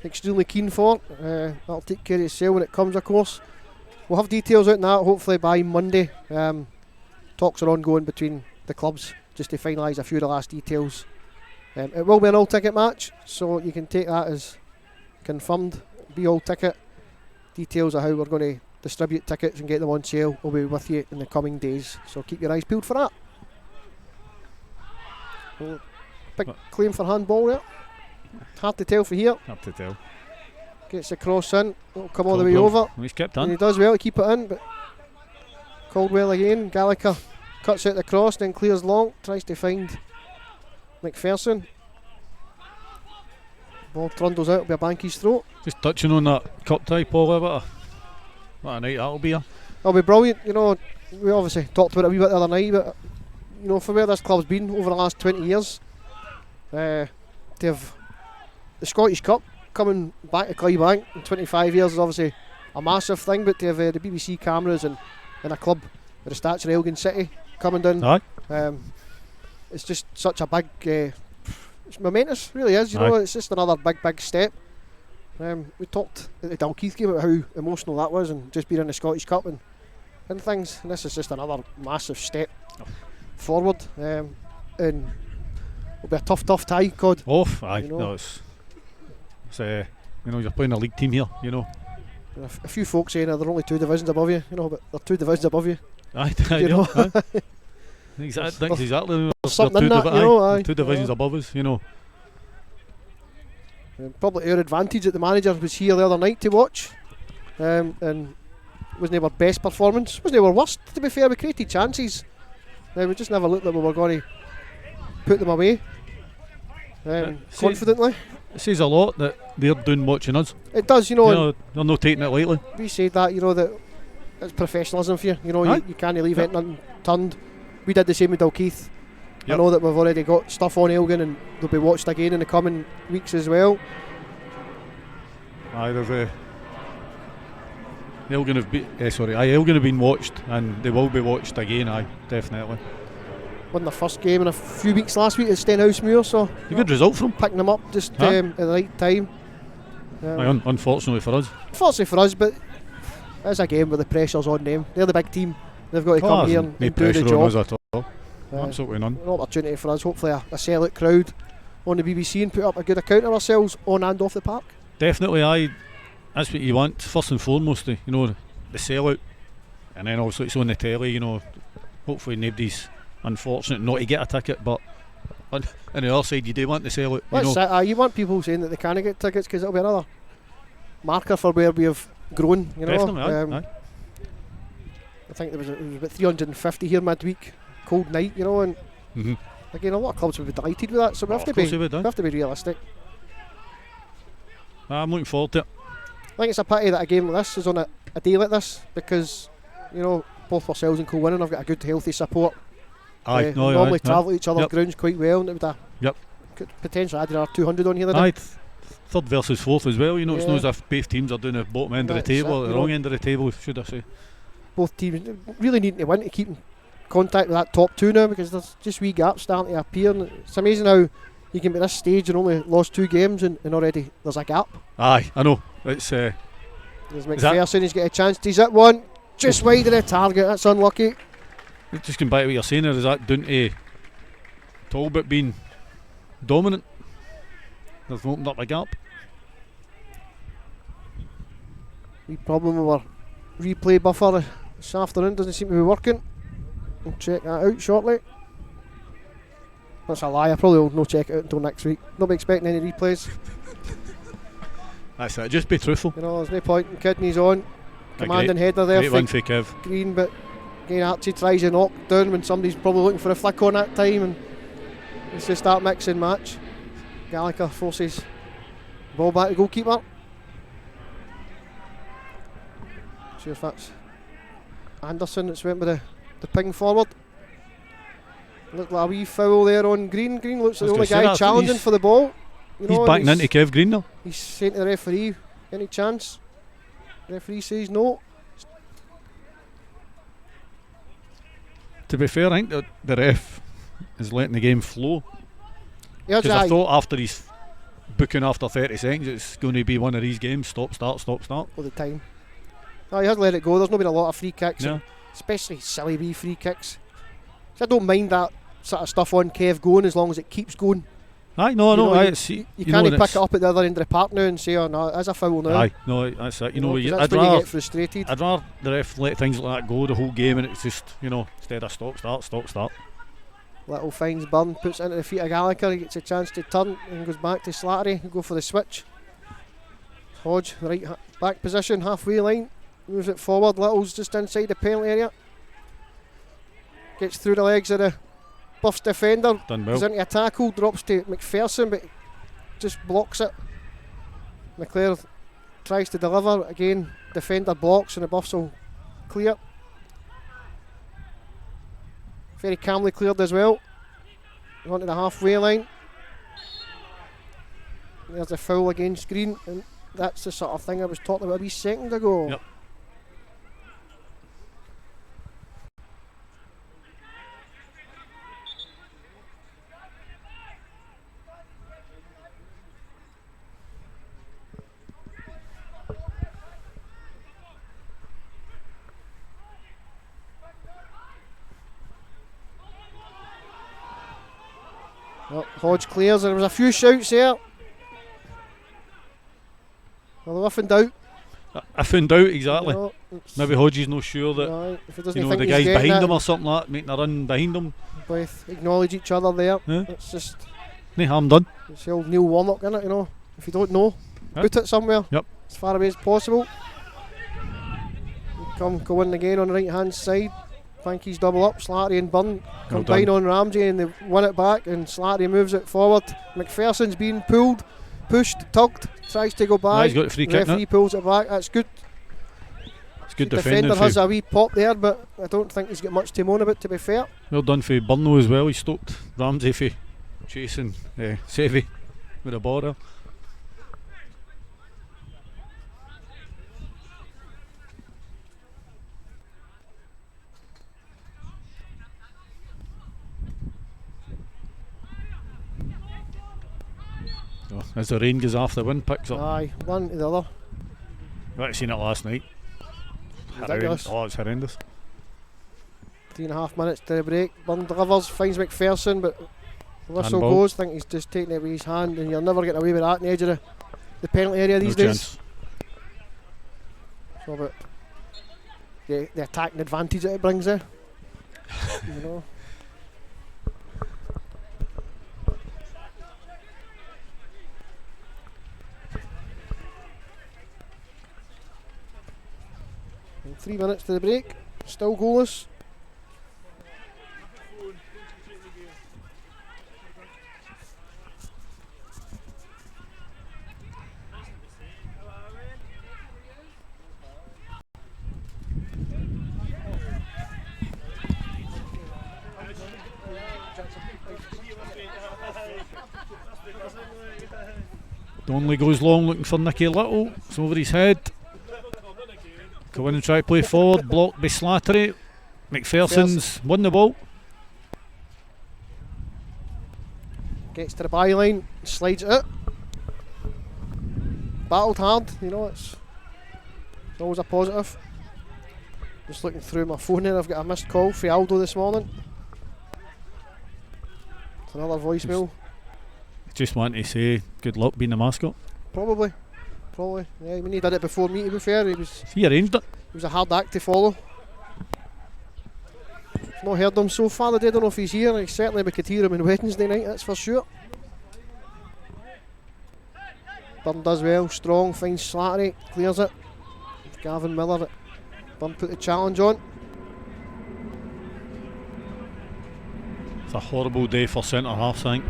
extremely keen for. That'll take care of itself when it comes, of course. We'll have details out on that hopefully by Monday. Talks are ongoing between the clubs just to finalise a few of the last details. It will be an all-ticket match, so you can take that as confirmed. Be all-ticket. Details of how we're going to distribute tickets and get them on sale will be with you in the coming days, so keep your eyes peeled for that. Well, big claim for handball there. Hard to tell for here. Hard to tell. Gets the cross in. It'll come all the way over. He's kept And on. he does well to keep it in, but Caldwell again. Gallagher cuts out the cross, then clears long. Tries to find McPherson. Ball trundles out, it'll be a Banky's throat. Just touching on that cup tie, Paul, what a night that'll be. It'll be brilliant, you know. We obviously talked about it a wee bit the other night, but you know, for where this club's been over the last 20 years, to have the Scottish Cup coming back to Clydebank in 25 years is obviously a massive thing, but to have the BBC cameras and a club with the stature of Elgin City coming down, it's just such a big, it's momentous, really is, you know. It's just another big step. We talked at the Dalkeith game about how emotional that was, and just being in the Scottish Cup and things, and this is just another massive step forward, and it'll be a tough tie, Cod. Aye, you know. no, it's you know, you're playing a league team here, you know. A few folks saying they're only 2 divisions above you, you know, but they're 2 divisions above you. Aye, you know. That's exactly. Something in that, you know, aye. 2 divisions above us, you know. Probably our advantage that the manager was here the other night to watch, and wasn't our best performance, wasn't our worst, to be fair. We created chances, we just never looked like we were going to put them away confidently. It says a lot that they're doing watching us. It does, you know, they're not taking it lightly. We say that, you know, that it's professionalism for you, you know. You can't leave it unturned. We did the same with Dalkeith. I know that we've already got stuff on Elgin, and they'll be watched again in the coming weeks as well. Elgin have been watched, and they will be watched again. Definitely. Won their first game in a few weeks last week at Stenhousemuir, so a good result from picking them up just at the right time. Unfortunately for us. Unfortunately for us, but it's a game where the pressure's on them. They're the big team. They've got to come here and do the job. On us at all. Absolutely none. An opportunity for us, hopefully a sellout crowd on the BBC, and put up a good account of ourselves on and off the park. Definitely, that's what you want first and foremost, you know, the sellout, and then also it's on the telly, you know. Hopefully nobody's unfortunate not to get a ticket, but on the other side you do want the sellout. You want people saying that they can't get tickets, because it'll be another marker for where we have grown, you know. Definitely, I think there was about 350 here midweek, cold night, you know, and again a lot of clubs would be delighted with that, so we have to be realistic. I'm looking forward to it. I think it's a pity that a game like this is on a day like this, because, you know, both ourselves and Kilwinning have got a good healthy support. Normally travel to each other's grounds quite well, and it would could potentially add another 200 on here. Third versus fourth as well, you know. It's not as if both teams are doing the bottom end of the table, or the wrong end of the table, should I say. Both teams really need to win to keep in contact with that top 2 now, because there's just wee gaps starting to appear, and it's amazing how you can be at this stage and only lost 2 games and already there's a gap. Aye, I know. It's there's McPherson, he's got a chance to hit one just wide of the target. That's unlucky. Just going back to what you're saying there, is that down to Talbot being dominant? They've opened up a gap. Wee problem with our replay buffer this afternoon, doesn't seem to be working. We'll check that out shortly. That's a lie, I probably will not check it out until next week. Not be expecting any replays. That's it, just be truthful. You know, there's no point in kidding. He's on. Commanding header there. Great one for Kev. Green, but again Archie tries to knock down when somebody's probably looking for a flick on that time, and it's just that mixing match. Gallagher forces the ball back to goalkeeper. See if that's Anderson that's went with the ping forward. Looked like a wee foul there on Green. Green looks like the only guy challenging for the ball. You know, he's backing into Kev Green now. He's saying to the referee, any chance? The referee says no. To be fair, I think that the ref is letting the game flow. Because I thought after he's booking after 30 seconds, it's going to be one of these games, stop, start. All the time. No, he has let it go. There's not been a lot of free kicks, especially silly wee free kicks. So I don't mind that sort of stuff on Kev going, as long as it keeps going. You can't pick it up at the other end of the park now and say, oh no, it's a foul now. Aye, no, that's it. That's when you get frustrated. I'd rather the ref let things like that go the whole game, and it's just, instead of stop, start. Little finds Byrne, puts it into the feet of Gallagher, he gets a chance to turn and goes back to Slattery and go for the switch. Hodge, right back position, halfway line, moves it forward. Little's just inside the penalty area. Gets through the legs of the Buff's defender Done goes well. into a tackle, drops to McPherson, but just blocks it. McClare tries to deliver, again, defender blocks, and the Buffs will clear. Very calmly cleared as well. Onto the halfway line. There's a foul against Green, and that's the sort of thing I was talking about a wee second ago. Yep. Well, Hodge clears. There was a few shouts there. Well, if in doubt. I found out exactly. You know, it's- Maybe Hodges not sure that Aye, if he doesn't you know think the he's guys getting behind it, him or something like that, making a run behind him. both acknowledge each other there. Yeah. It's just No harm done. it's the old Neil Warnock, innit, you know. If you don't know, Yeah. put it somewhere. Yep. As far away as possible. Go in again on the right hand side. Frankie's double up. Slattery and Byrne combine on Ramsey, and they win it back, and Slattery moves it forward. McPherson's being pulled, pushed, tugged, tries to go back. He's got the free kick. Referee pulls it back. That's good. It's good The defending. defender has a wee pop there, but I don't think he's got much to moan about, to be fair. Well done for Burnlow as well. He stopped Ramsey for chasing Sevey with a ball there. So, as the rain goes off, the wind picks up. Aye, one to the other. I've seen it last night. Ridiculous. Oh, it's horrendous. 3.5 minutes to the break. Byrne delivers, finds McPherson, but the whistle Handball. goes. I think he's just taking it with his hand, and you're never getting away with that in the edge of the penalty area these No days. chance. So, but the attacking advantage that it brings in. You know. And 3 minutes to the break. Still goalless. Donnelly goes long looking for Nicky Little. It's over his head. Go in and try to play forward. Blocked by Slattery. McPherson's won the ball. Gets to the byline, slides it. Battled hard, you know, it's always a positive. Just looking through my phone there, I've got a missed call for Aldo this morning. It's another voicemail. Just want to say good luck being the mascot. Probably. Yeah, I mean, he did it before me, to be fair. He arranged it. It was a hard act to follow. I've not heard him so far today, I don't know if he's here. Like, certainly we could hear him on Wednesday night, that's for sure. Byrne does well, strong, finds Slattery, clears it. Gavin Miller, Byrne put the challenge on. It's a horrible day for centre half, I think.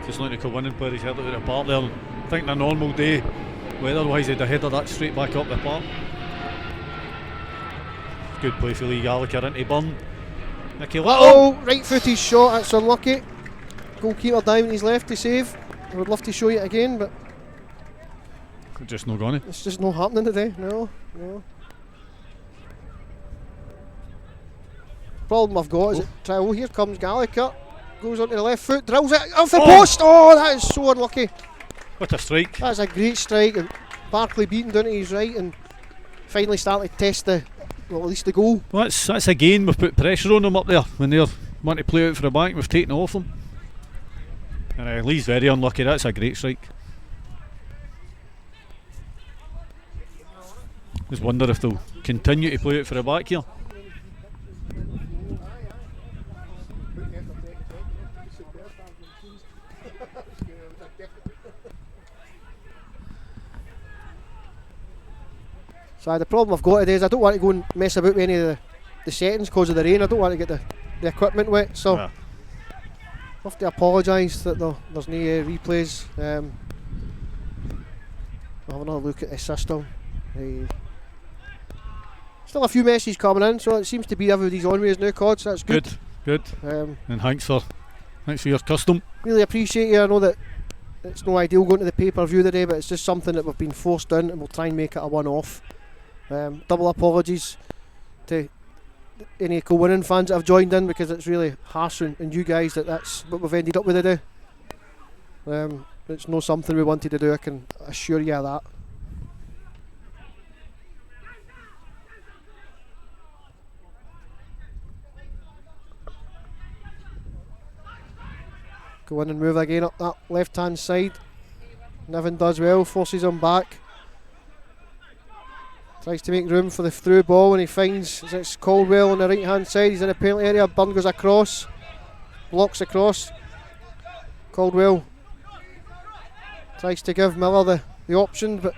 Just looking to Kilwinning play his head out of the park there. I think in a normal day, weather-wise, he'd have headed that straight back up the park. Good play for Lee Gallagher into Byrne. Nicky Little. Oh, right footed shot, that's unlucky. Goalkeeper diving his left to save. I would love to show you it again, but Just no gone. it's just not happening today. No. Problem I've got is oh, here comes Gallagher. Goes onto the left foot, drills it off the post. Oh, that is so unlucky. What a strike. That's a great strike, and Barkley beaten down to his right and finally starting to test at least the goal. Well, that's again, we've put pressure on them up there when they're wanting to play out for the back. We've taken it off them. And Lee's very unlucky. That's a great strike. Just wonder if they'll continue to play out for the back here. So the problem I've got today is I don't want to go and mess about with any of the settings because of the rain. I don't want to get the equipment wet, so Yeah. have to apologise that there's no replays. I'll have another look at the system. Still a few messages coming in, so it seems to be everybody's on with us now, Cod, so that's good. Good. And thanks for your custom. Really appreciate you. I know that it's no ideal going to the pay-per-view today, but it's just something that we've been forced in, and we'll try and make it a one-off. Double apologies to any Kilwinning fans that have joined in, because it's really harsh on you guys that's what we've ended up with today. It's not something we wanted to do, I can assure you of that. Go in and move again up that left hand side. Niven does well, forces him back. Tries to make room for the through ball, and he finds it's Caldwell on the right hand side. He's in the penalty area. Byrne goes across, blocks across. Caldwell tries to give Miller the option, but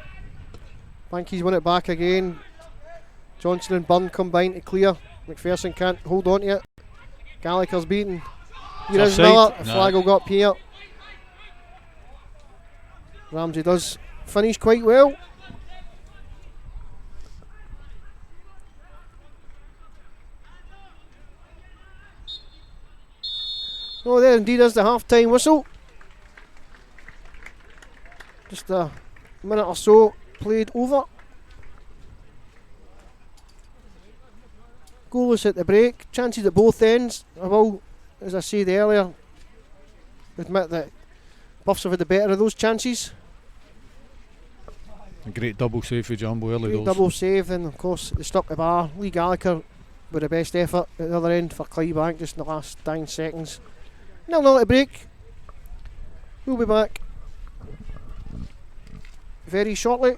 Banky's won it back again. Johnson and Byrne combine to clear. McPherson can't hold on to it. Gallagher's beaten. Here is Miller. A flag will go up here. Ramsey does finish quite well. Oh, there indeed is the half-time whistle. Just a minute or so played over. Goalless at the break. Chances at both ends. I will, as I said earlier, admit that Buffs have had the better of those chances. A great double save for Jumbo early doors. Double save, and of course they stuck the bar. Lee Gallagher with the best effort at the other end for Clydebank just in the last 9 seconds. 0-0 at break. We'll be back very shortly.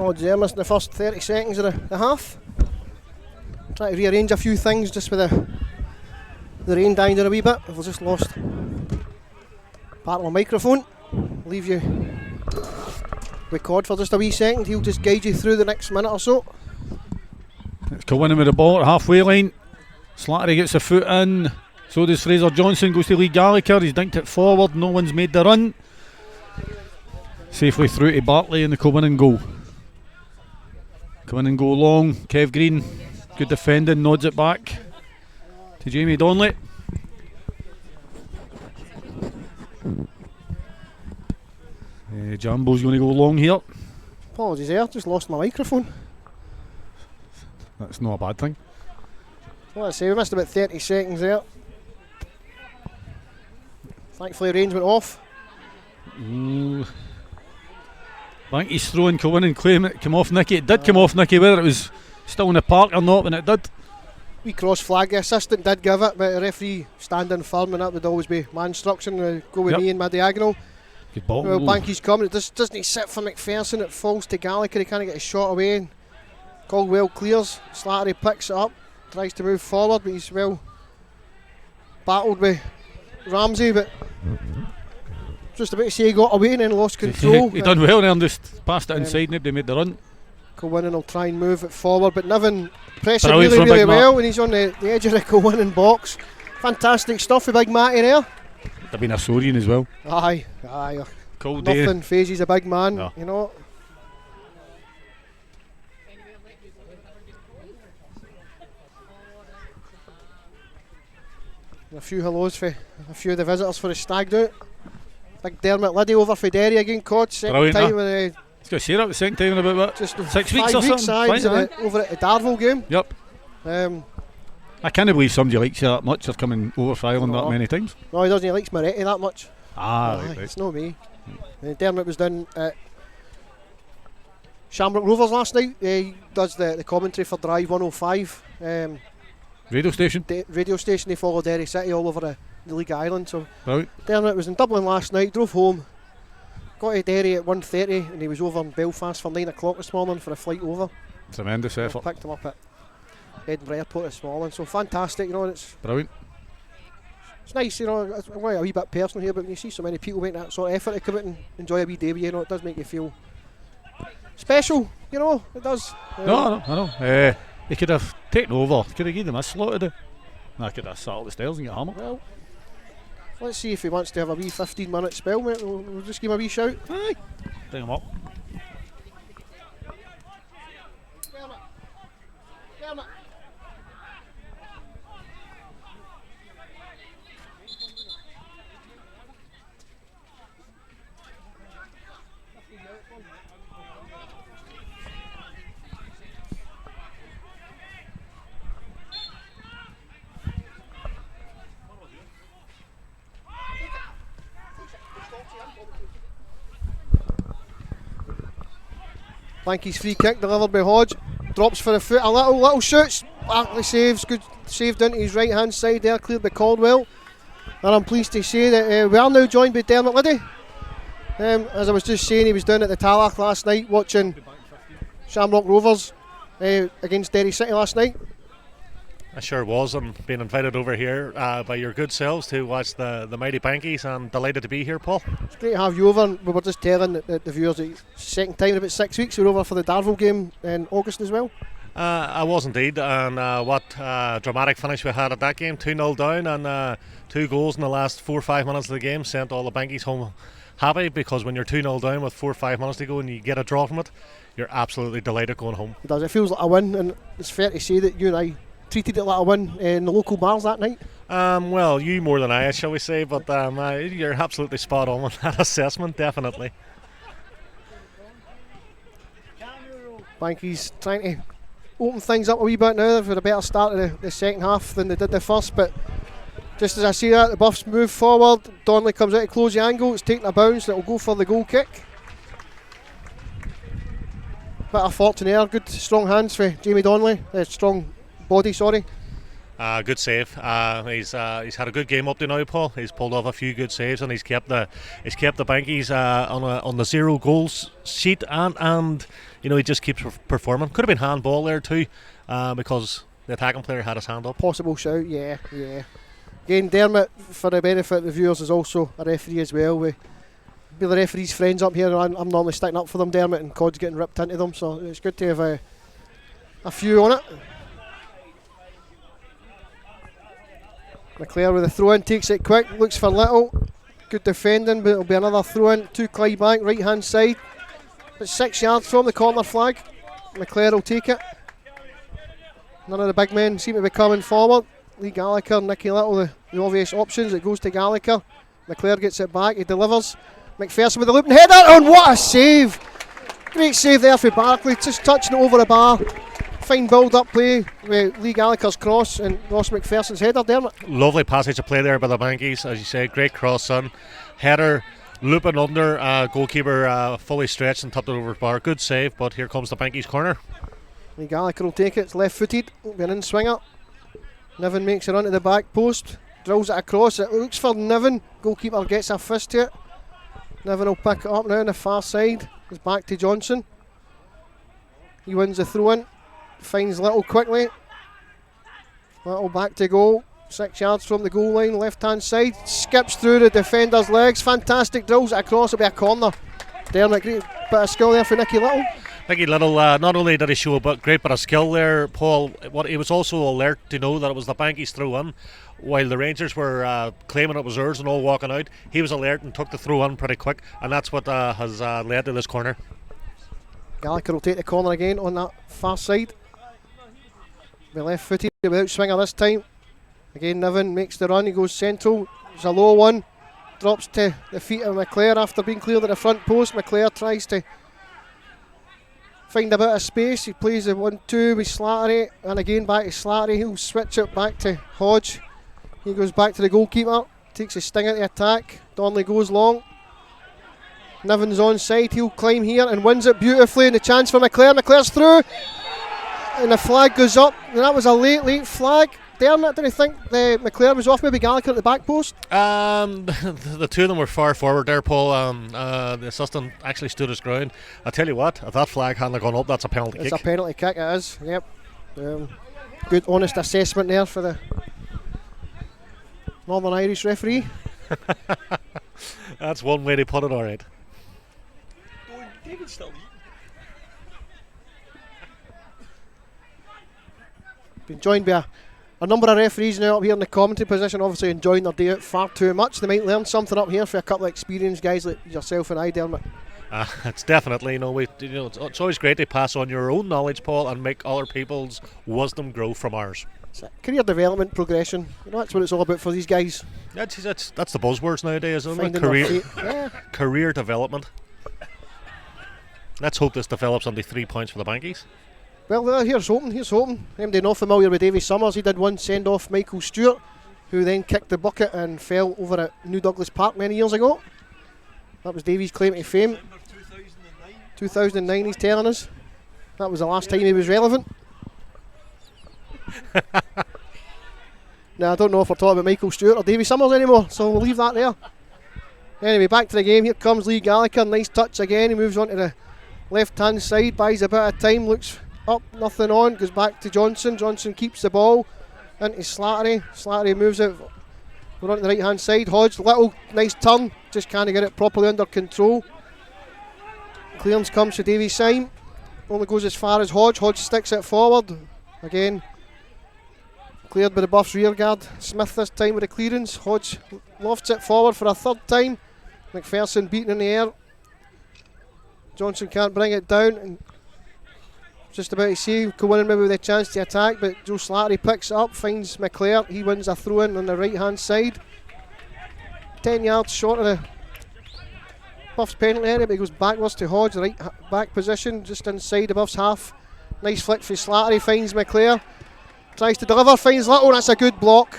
Apologies there, missing the first 30 seconds of the half. Trying to rearrange a few things just with the rain dying down a wee bit. I've just lost part of my microphone. Leave you with Cod for just a wee second. He'll just guide you through the next minute or so. It's Kilwinning with the ball at halfway line. Slattery gets a foot in. So does Fraser Johnson. Goes to Lee Gallagher. He's dinked it forward. No one's made the run. Safely through to Bartley in the Kilwinning goal. Kilwinning goal long. Kev Green. Good defending. Nods it back to Jamie Donnelly. Jambo's going to go long here. Apologies there, just lost my microphone. That's not a bad thing. Well, let's say we missed about 30 seconds there. Thankfully, range went off. Banky's throwing Kilwinning claim it came off Nicky. It did come off Nicky, whether it was still in the park or not when it did. We cross flag, the assistant did give it, but the referee standing firm, and that would always be my instruction. Go with me in my diagonal. Good ball. Well, Banky's coming, it doesn't sit for McPherson, it falls to Gallagher, he can't get his shot away. And Caldwell clears, Slattery picks it up, tries to move forward, but he's well battled with Ramsey, but just about to say he got away and then lost control. He done well there and just passed it inside, nobody made the run. Kilwinning will try and move it forward, but Niven pressing Brilliant really, from really Big well, Matt. and he's on the edge of the Kilwinning box. Fantastic stuff for Big Matty there. There'd been a Sorian as well. Aye. Cold day. Nothing phases a big man, No. you know. And a few hellos for a few of the visitors for the stag do. Big Dermot Liddy over for Derry again, Cod. Second Brilliant, time huh? with Let's go see that the second time in about what? just 6 weeks 5 or weeks, something. aye, was Fine, it over at the Darvel game. Yep. I can't believe somebody likes you that much. They're coming over for Ireland that No. many times. No, he doesn't. He likes Moretti that much. Ah, Aye, right. it's not me. Dermot was down at Shamrock Rovers last night. He does the commentary for Drive 105 Radio station. radio station. They follow Derry City all over the League of Ireland. So Right. Dermot was in Dublin last night, drove home, got to Derry at 1:30, and he was over in Belfast for 9 o'clock this morning for a flight over. Tremendous I effort. picked him up at Edinburgh Airport this morning. So fantastic, you know. And it's Brilliant. nice, you know. I'm going a wee bit personal here, but when you see so many people making that sort of effort to come out and enjoy a wee day with you, you know, it does make you feel special, you know. It does. No, I know. He could have taken over. Could have given him a slot to do. And I could have sat up the stairs and get hammered. Well, let's see if he wants to have a wee 15-minute spell, mate. We'll just give him a wee shout. Aye. Bring him up. Blanky's free kick delivered by Hodge. Drops for a foot, a little shoots. Bartley saves, good save down to his right hand side there, cleared by Caldwell. And I'm pleased to say that we are now joined by Dermot Liddy. As I was just saying, he was down at the Tallaght last night watching Shamrock Rovers against Derry City last night. I sure was. I'm being invited over here by your good selves to watch the mighty Bankies. I'm delighted to be here, Paul. It's great to have you over, and we were just telling the viewers that it's second time in about 6 weeks. We're over for the Darvel game in August as well. I was indeed, and what dramatic finish we had at that game. 2-0 down, and 2 goals in the last 4 or 5 minutes of the game sent all the Bankies home happy, because when you're 2-0 down with 4 or 5 minutes to go and you get a draw from it, you're absolutely delighted going home. It does. It feels like a win, and it's fair to say that you and I treated it like a win in the local bars that night. Well, you more than I, shall we say, but you're absolutely spot on with that assessment, definitely. Banky's trying to open things up a wee bit now. They've had a better start of the second half than they did the first, but just as I see that, the Buffs move forward. Donnelly comes out to close the angle. It's taking a bounce. It'll go for the goal kick. Bit of fortune there. Good strong hands for Jamie Donnelly. Strong body, sorry. Good save. He's had a good game up to now, Paul. He's pulled off a few good saves, and he's kept the Bankies on the 0 goals sheet, and he just keeps performing. Could have been handball there too, because the attacking player had his hand up. Possible shout, yeah. Again, Dermot, for the benefit of the viewers, is also a referee as well. We be the referee's friends up here. I'm normally sticking up for them, Dermot, and Cod's getting ripped into them, so it's good to have a few on it. McClare with a throw in, takes it quick, looks for Little. Good defending, but it'll be another throw in to Clydebank, right hand side. But 6 yards from the corner flag. McClare will take it. None of the big men seem to be coming forward. Lee Gallagher, Nicky Little, the obvious options. It goes to Gallagher. McClare gets it back, he delivers. McPherson with a looping header, and what a save! Great save there for Barkley, just touching it over the bar. Fine build-up play with Lee Gallagher's cross and Ross McPherson's header, Dermot. Lovely passage of play there by the Bankies, as you say. Great cross on. Header, looping under, goalkeeper fully stretched and tapped it over the bar. Good save, but here comes the Bankies corner. Lee Gallagher will take it, it's left-footed, it'll be an in-swinger. Niven makes it onto the back post, drills it across, it looks for Niven. Goalkeeper gets a fist to it. Niven will pick it up now on the far side. It's back to Johnson. He wins the throw-in. Finds Little quickly. Little back to goal. 6 yards from the goal line, left-hand side. Skips through the defender's legs. Fantastic, drills it across. It'll be a corner. Dermot, great bit of skill there for Nicky Little. Nicky Little, not only did he show a great bit of skill there, Paul, what he was also alert to know that it was the Bankies throw-in. While the Rangers were claiming it was theirs and all walking out, he was alert and took the throw-in pretty quick, and that's what has led to this corner. Gallagher will take the corner again on that far side. Be left-footed without swinger this time. Again, Niven makes the run, he goes central. It's a low one. Drops to the feet of McClare after being cleared at the front post. McClare tries to find a bit of space. He plays the 1-2 with Slattery, and again back to Slattery. He'll switch it back to Hodge. He goes back to the goalkeeper, takes a sting at the attack. Donnelly goes long. Niven's onside, he'll climb here and wins it beautifully. And the chance for McClare. McClare's through, and the flag goes up. And that was a late flag. Dermot, didn't think the McClare was off, maybe Gallagher at the back post? The two of them were far forward there, Paul. The assistant actually stood his ground. I tell you what, if that flag hadn't gone up, that's a penalty kick. It's a penalty kick, it is, yep. Good honest assessment there for the Northern Irish referee. That's one way to put it, alright. David's still eating. Been joined by a number of referees now up here in the commentary position, obviously enjoying their day out far too much. They might learn something up here for a couple of experienced guys like yourself and I, Dermot. It's definitely, it's always great to pass on your own knowledge, Paul, and make other people's wisdom grow from ours. Career development, progression, that's what it's all about for these guys. That's the buzzwords nowadays, isn't it? Career development. Let's hope this develops on the 3 points for the Bankies. Well, here's hoping. Anybody not familiar with Davy Summers, he did one send off Michael Stewart, who then kicked the bucket and fell over at New Douglas Park many years ago. That was Davy's claim to fame. 2009 he's telling us. That was the last time he was relevant. Now I don't know if we're talking about Michael Stewart or Davy Summers anymore, so we'll leave that there. Anyway, back to the game. Here comes Lee Gallagher, nice touch again. He moves on to the left hand side, buys a bit of time, looks up, nothing on, goes back to Johnson. Johnson keeps the ball into Slattery. Slattery moves it. We're on the right hand side. Hodge, Little, nice turn, just can't get it properly under control. Clearance comes to Davy Syme, only goes as far as Hodge. Hodge sticks it forward. Again, cleared by the Buffs rear guard. Smith this time with the clearance. Hodge lofts it forward for a third time. McPherson beaten in the air. Johnson can't bring it down, and just about to see Kilwinning maybe with a chance to attack, but Joe Slattery picks it up, finds McClare. He wins a throw in on the right hand side. 10 yards short of the Buffs penalty area, but he goes backwards to Hodge, right back position, just inside the Buffs half. Nice flick for Slattery, finds McClare. Tries to deliver, finds Little, and that's a good block.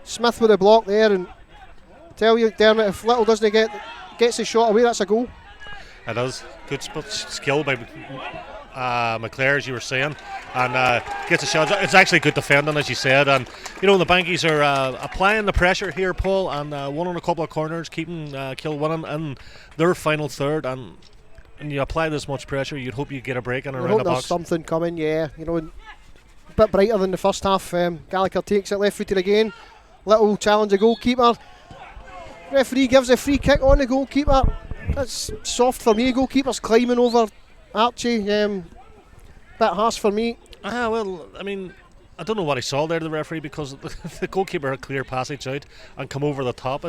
Smith with a block there, and I tell you, Dermot, if Little doesn't gets his shot away, that's a goal. It is good skill by McClare, as you were saying, and gets a shot. It's actually good defending, as you said, and you know the Bankies are applying the pressure here, Paul, and won on a couple of corners, keeping Kilwinning in their final third, and you apply this much pressure, you'd hope you get a break in around the box. There's something coming, yeah. You know, a bit brighter than the first half. Gallagher takes it left-footed again. Little challenge the goalkeeper. Referee gives a free kick on the goalkeeper. That's soft for me. Goalkeeper's climbing over Archie. Bit harsh for me. Well, I mean, I don't know what he saw there, the referee, because the goalkeeper had clear passage out and come over the top.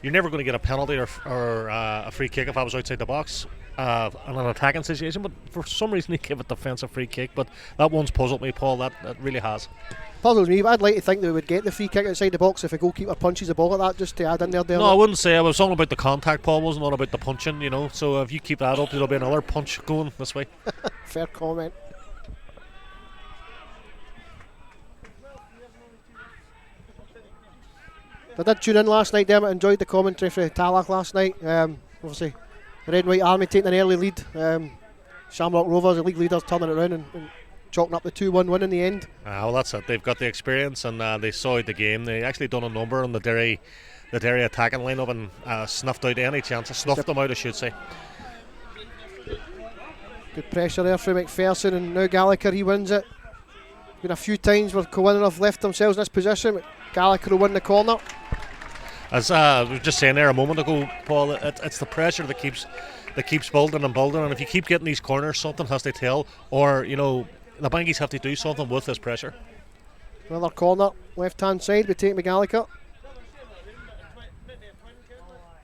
You're never going to get a penalty or a free kick if I was outside the box in an attacking situation, but for some reason he gave a defensive free kick. But that one's puzzled me, Paul. That really has. Puzzles me, but I'd like to think they would get the free kick outside the box if a goalkeeper punches the ball like that, just to add in there. No, I wouldn't say. I was all about the contact, Paul. Wasn't all about the punching, you know. So if you keep that up, there'll be another punch going this way. Fair comment. I did tune in last night, Dermot. Enjoyed the commentary for Tallaght last night. Obviously, the Red and White Army taking an early lead. Shamrock Rovers, the league leaders, turning it around and chalking up the 2-1 win in the end. Well, that's it. They've got the experience and they saw out the game. They actually done a number on the Derry attacking lineup and snuffed out any chances. Snuffed them out, I should say. Good pressure there from McPherson, and now Gallagher, he wins it. Been a few times where Kilwinning have left themselves in this position, but Gallagher will win the corner. As we were just saying there a moment ago, Paul, it's the pressure that keeps building and building, and if you keep getting these corners, something has to tell, or you know, the Bankies have to do something with this pressure. Another corner, left hand side, we take McGallagher.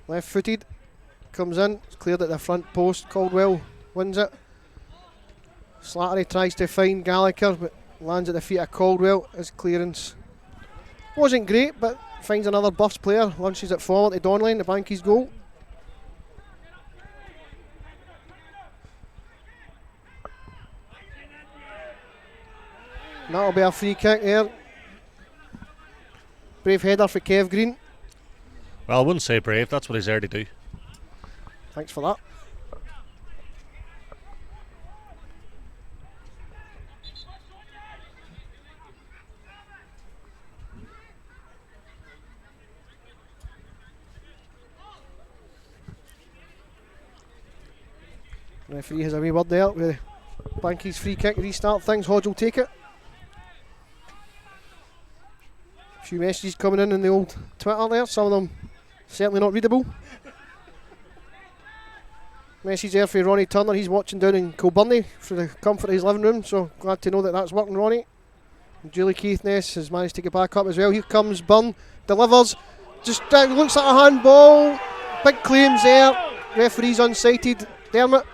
Left footed, comes in, it's cleared at the front post. Caldwell wins it. Slattery tries to find Gallagher, but lands at the feet of Caldwell. His clearance wasn't great, but finds another Buffs player, launches it forward to Donnelly, the Bankies goal. That'll be a free kick there. Brave header for Kev Green. Well, I wouldn't say brave, that's what he's there to do. Thanks for that. Referee has a wee word there with Bankies free kick, restart things. Hodge will take it. A few messages coming in the old Twitter there, some of them certainly not readable. Message there for Ronnie Turner, he's watching down in Kilbirnie for the comfort of his living room, so glad to know that that's working, Ronnie. And Julie Keithness has managed to get back up as well. Here comes Byrne, delivers, just looks like a handball, big claims there, referee's unsighted. Dermot?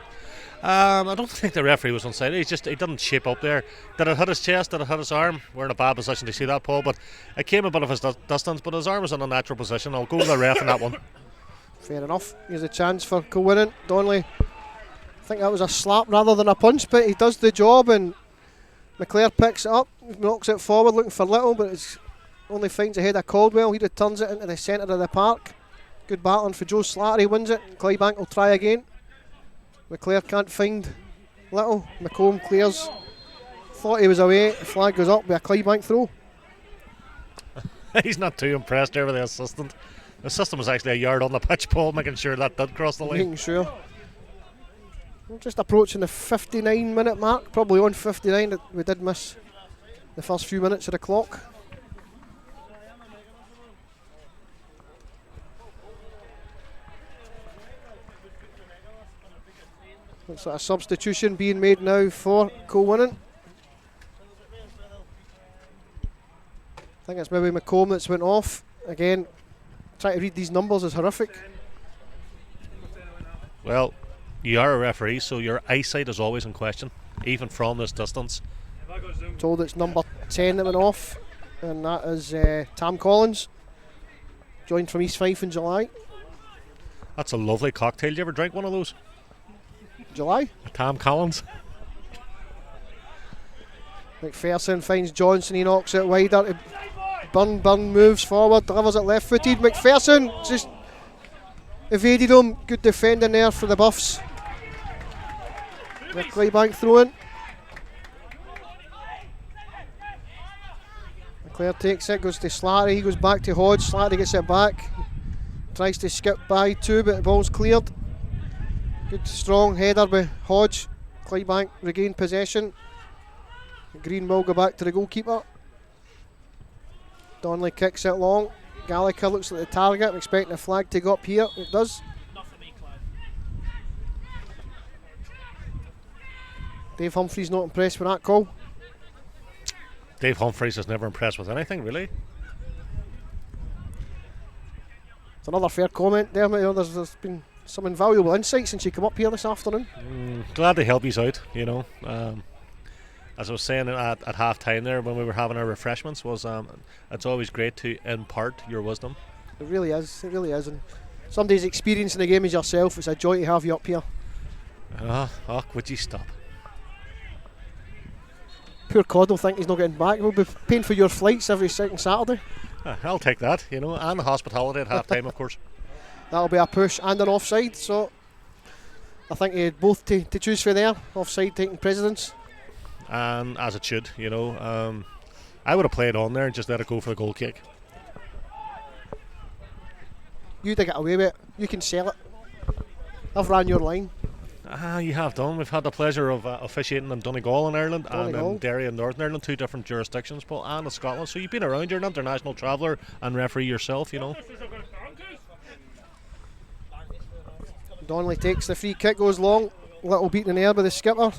I don't think the referee was onside. He didn't shape up there. Did it hit his chest? Did it hit his arm? We're in a bad position to see that, Paul, but it came a bit of his distance, but his arm was in a natural position. I'll go with the ref in that one. Fair enough. Here's a chance for Kilwinning. Donnelly, I think that was a slap rather than a punch, but he does the job, and McClare picks it up, knocks it forward looking for Little, but it's only finds ahead of Caldwell. He returns it into the centre of the park. Good battling for Joe Slattery, wins it. Clydebank will try again. McClare can't find Little. McComb clears. Thought he was away. The flag goes up with a Clydebank throw. He's not too impressed there with the assistant. The assistant was actually a yard on the pitch, Paul, making sure that did cross the line. Making sure. We're just approaching the 59-minute mark. Probably on 59 that we did miss the first few minutes of the clock. Looks like a substitution being made now for Kilwinning. I think it's maybe McComb that's went off. Again, trying to read these numbers is horrific. Well, you are a referee, so your eyesight is always in question, even from this distance. Told it's number 10 that went off, and that is Tam Collins, joined from East Fife in July. That's a lovely cocktail. Did you ever drink one of those? July? Tam Collins. McPherson finds Johnson, he knocks it wider. Byrne moves forward, delivers it left footed. McPherson just evaded him. Good defending there for the Buffs. The Clydebank throw in. Clare takes it, goes to Slattery, he goes back to Hodge, Slattery gets it back. Tries to skip by two, but the ball's cleared. Good strong header by Hodge. Clydebank regain possession. Green will go back to the goalkeeper. Donnelly kicks it long. Gallagher looks at the target. I'm expecting a flag to go up here. It does. Not for me, Clive. Dave Humphreys not impressed with that call. Dave Humphreys is never impressed with anything, really. It's another fair comment there. There's been some invaluable insight since you come up here this afternoon. Glad to help you out, you know. As I was saying at half time there when we were having our refreshments, was it's always great to impart your wisdom. It really is, and somebody's experiencing the game as yourself. It's a joy to have you up here. Would you stop? Poor Cod will think he's not getting back. We'll be paying for your flights every second Saturday. I'll take that, you know, and the hospitality at half time, of course. That'll be a push and an offside, so I think you had both to choose for there. Offside taking precedence. And as it should, you know. I would have played on there and just let it go for the goal kick. You dig it away with it. You can sell it. I've ran your line. You have done. We've had the pleasure of officiating in Donegal in Ireland Donegal. and in Derry in Northern Ireland, two different jurisdictions, Paul, and in Scotland. So you've been around. You're an international traveller and referee yourself, you know. Donnelly takes the free kick, goes long. Little beat in the air by the skipper.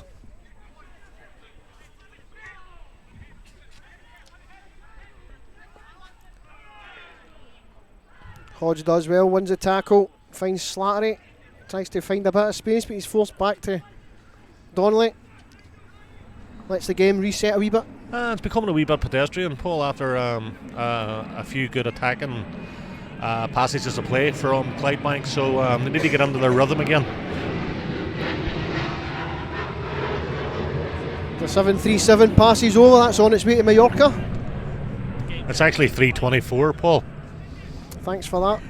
Hodge does well, wins the tackle, finds Slattery, tries to find a bit of space, but he's forced back to Donnelly. Lets the game reset a wee bit. It's becoming a wee bit pedestrian, Paul, after a few good attacking passages of play from Clydebank, so they need to get into their rhythm again. The 7-3-7 passes over, that's on its way to Mallorca. It's actually 3:24, Paul. Thanks for that.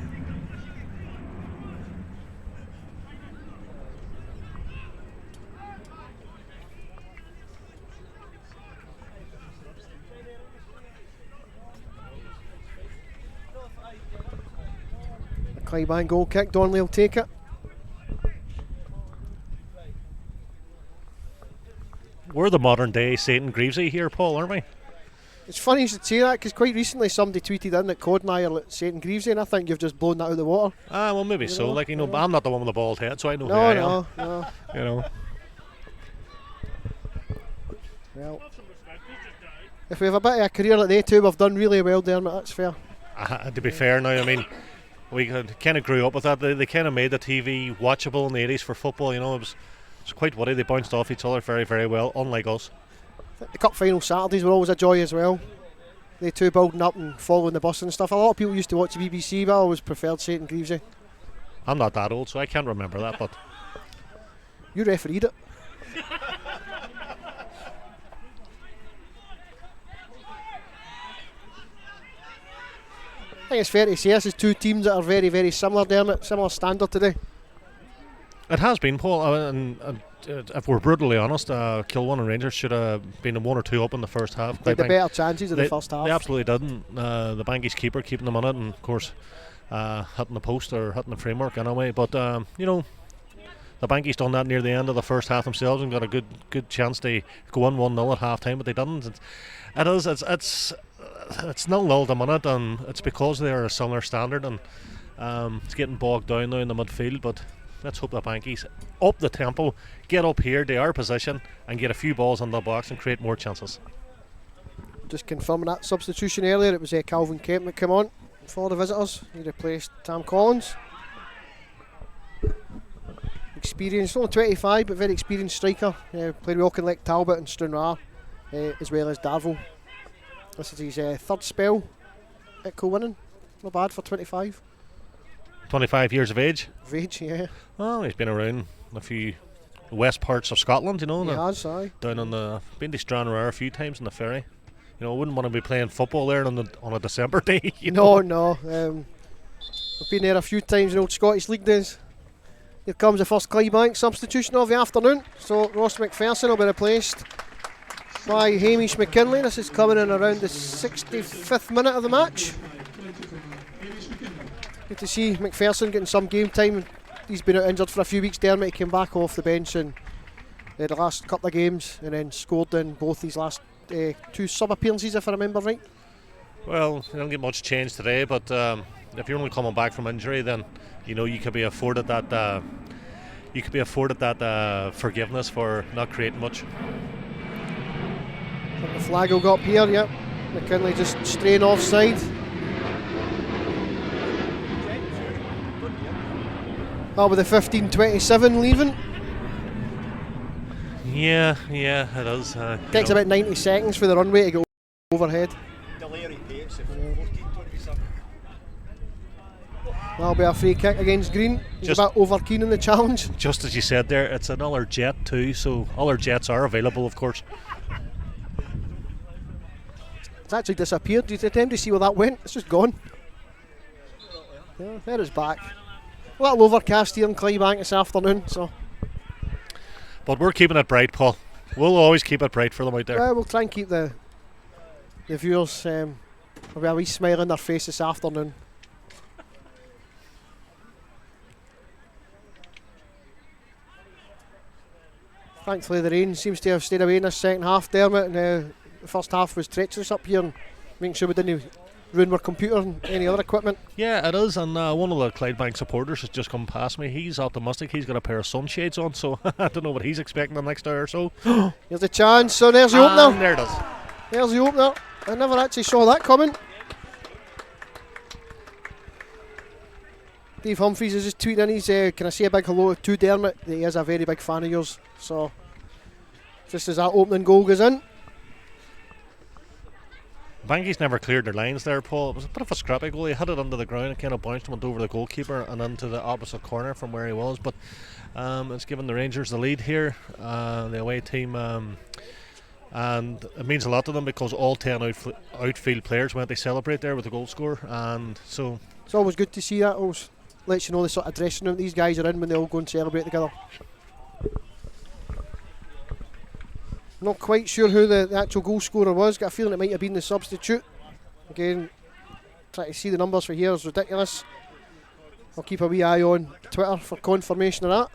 Clydebank goal kick, Donnelly will take it. We're the modern day Satan Greavesy here, Paul, aren't we? It's funny you should say that, because quite recently somebody tweeted in that Cod and I are like St. Greavesy, and I think you've just blown that out of the water. Well, maybe so. know, Like, you know, but I'm not the one with the bald head, so I know who No, I no, am. no. You know. Well, if we have a bit of a career like they two, we've done really well, Dermot, that's fair. To be fair now, I mean, we kind of grew up with that. They kind of made the TV watchable in the 80s for football, you know. It was quite witty. They bounced off each other very, very well, unlike us. The cup final Saturdays were always a joy as well. They two building up and following the bus and stuff. A lot of people used to watch the BBC, but I always preferred St. Greavesy. I'm not that old, so I can't remember that, but You refereed it. I think it's fair to say this is two teams that are very, very similar, Dermot. Similar standard today. it has been, Paul. And if we're brutally honest, Kilwinning Rangers should have been 1 or 2 up in the first half. Had the better chances in the first half. They absolutely didn't. The Bankies keeper keeping them on it, and of course hitting the post or hitting the framework anyway. But you know, the Bankies done that near the end of the first half themselves and got a good chance to go on 1-0 at half time, but they didn't. It's 0-0 the minute, and it's because they are a similar standard, and it's getting bogged down now in the midfield. But let's hope the Bankies up the tempo, get up here to our position, and get a few balls on the box and create more chances. Just confirming that substitution earlier, it was Calvin Kemp that came on for the visitors. He replaced Tam Collins. Experienced, only 25, but very experienced striker. Played with Auchinleck, Talbot and Stranraer, as well as Darvel. This is his third spell at Kilwinning. Not bad for 25. 25 years of age. Of age, yeah. Well, he's been around a few west parts of Scotland, you know. He has, aye. Down on been to Stranraer a few times in the ferry. You know, I wouldn't want to be playing football there on a December day. You know? No. I've been there a few times in old Scottish League days. Here comes the first Clydebank substitution of the afternoon. So Ross McPherson will be replaced by Hamish McKinley. This is coming in around the 65th minute of the match. Good to see McPherson getting some game time. He's been out injured for a few weeks. Dermot, he came back off the bench in the last couple of games and then scored in both these last 2 sub appearances, if I remember right. Well, you don't get much change today, but if you're only coming back from injury, then you know you could be afforded that. Forgiveness for not creating much. The flag will go up here. Yep. McKinley just straying offside. That with the 15:27 leaving. Yeah, it is. Takes about 90 seconds for the runway to go overhead. That'll be a free kick against Green. He's Just a bit over keen in the challenge. Just as you said there, it's another jet too, so other jets are available, of course. It's actually disappeared. Did you attempt to see where that went? It's just gone. Yeah, there it's back. A little overcast here in Clydebank this afternoon, so. But we're keeping it bright, Paul. We'll always keep it bright for them out there. Well, we'll try and keep the viewers with a wee smile on their face this afternoon. Thankfully the rain seems to have stayed away in this second half, Dermot, and the first half was treacherous up here and making sure we didn't ruin our computer and any other equipment. Yeah, it is, and one of the Clydebank supporters has just come past me. He's optimistic. He's got a pair of sunshades on, so I don't know what he's expecting the next hour or so. Here's the chance, so there's the opener. There it is. There's the opener. I never actually saw that coming. Dave Humphries is just tweeting in his, can I say a big hello to Dermot? He is a very big fan of yours. So, just as that opening goal goes in. Banky's never cleared their lines there, Paul. It was a bit of a scrappy goal. He hit it under the ground and kind of bounced, went over the goalkeeper and into the opposite corner from where he was. But it's given the Rangers the lead here, the away team. And it means a lot to them because all 10 outfield players went to celebrate there with the goal score. And so it's always good to see that. Always lets you know the sort of dressing room these guys are in when they all go and celebrate together. Not quite sure who the actual goal scorer was. Got a feeling it might have been the substitute. Again, trying to see the numbers for here is ridiculous. I'll keep a wee eye on Twitter for confirmation of that.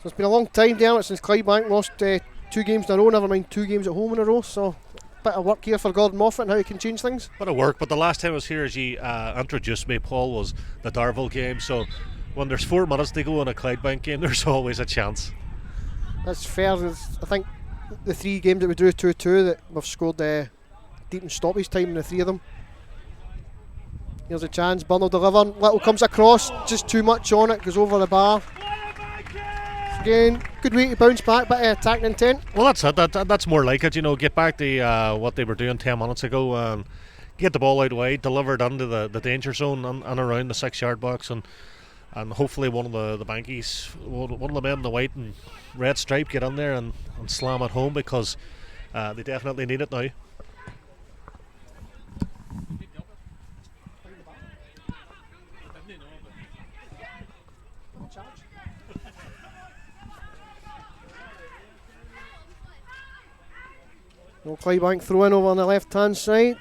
So it's been a long time down since Clydebank lost 2 games in a row, never mind 2 games at home in a row. So bit of work here for Gordon Moffat and how he can change things. Bit of work, but the last time I was here, as you introduced me, Paul, was the Darvel game. So when there's 4 minutes to go in a Clydebank game, there's always a chance. That's fair. I think the 3 games that we drew 2-2 that we've scored deep in stoppage time in the 3 of them. Here's a chance. Burnell delivering. Little comes across, just too much on it, goes over the bar. Again, good way to bounce back, but attacking intent. Well, that's it. That's more like it. You know, get back to what they were doing 10 minutes ago and get the ball out wide, deliver it under the danger zone and around the 6-yard box, and hopefully one of the Bankies, one of the men in the white and red stripe, get in there and slam it home because they definitely need it now. No Clydebank throw in over on the left hand side.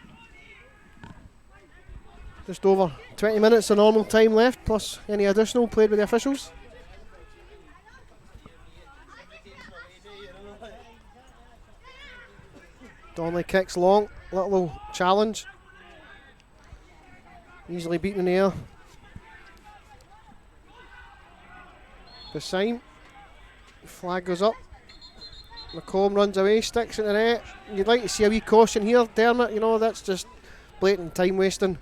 Just over 20 minutes of normal time left, plus any additional played with the officials. Donnelly kicks long, little challenge. Easily beaten in the air. Beside, flag goes up. McComb runs away, sticks in the net. You'd like to see a wee caution here, Dermot. You know, that's just blatant time wasting.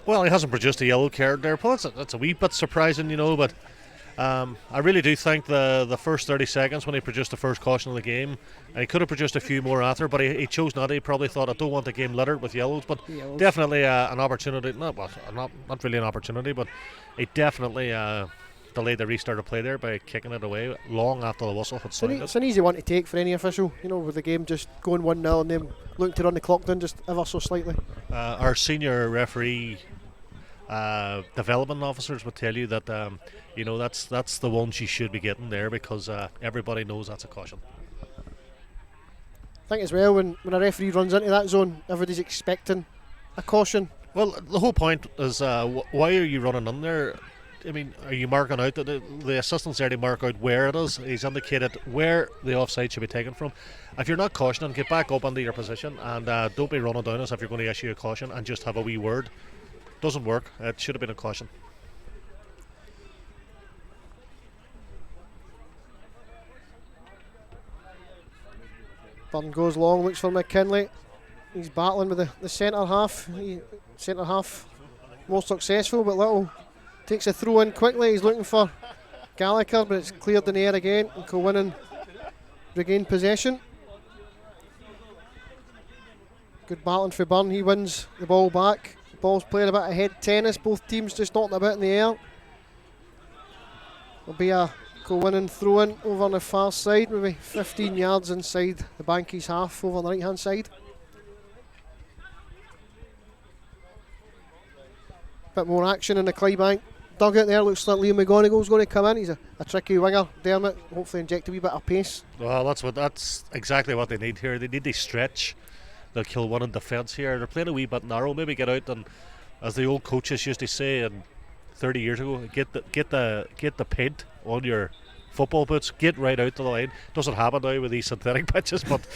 Well, he hasn't produced a yellow card there, Paul. That's a wee bit surprising, you know, but I really do think the first 30 seconds when he produced the first caution of the game, and he could have produced a few more after, but he chose not to. He probably thought, I don't want the game littered with yellows, but definitely an opportunity. Not really an opportunity, but he definitely delayed the restart of play there by kicking it away long after the whistle had sounded. It's an easy one to take for any official, with the game just going 1-0 and then looking to run the clock down just ever so slightly. Our senior referee development officers would tell you that that's the one she should be getting there, because everybody knows that's a caution. I think as well, when a referee runs into that zone, everybody's expecting a caution. Well, the whole point is why are you running in there? I mean, are you marking out that the assistant's there to mark out where it is? He's indicated where the offside should be taken from. If you're not cautioning, get back up into your position and don't be running down us if you're going to issue a caution and just have a wee word. Doesn't work. It should have been a caution. Byrne goes long, looks for McKinley. He's battling with the centre half. Centre half more successful, but Little takes a throw in quickly. He's looking for Gallagher, but it's cleared in the air again, and Kilwinning regain possession. Good battling for Byrne. He wins the ball back. The ball's playing a bit of head tennis. Both teams just knocked a bit in the air. There'll be a Kilwinning throw in over on the far side, maybe 15 yards inside the Bankies half over on the right hand side. Bit more action in the Clydebank dugout there. Looks like Liam McGonagall's going to come in. He's a tricky winger, Dermot. Hopefully inject a wee bit of pace. Well, that's exactly what they need here. They need to stretch the Kilwinning defence here. They're playing a wee bit narrow. Maybe get out and, as the old coaches used to say, and 30 years ago, get the paint on your football boots. Get right out to the line. Doesn't happen now with these synthetic pitches, but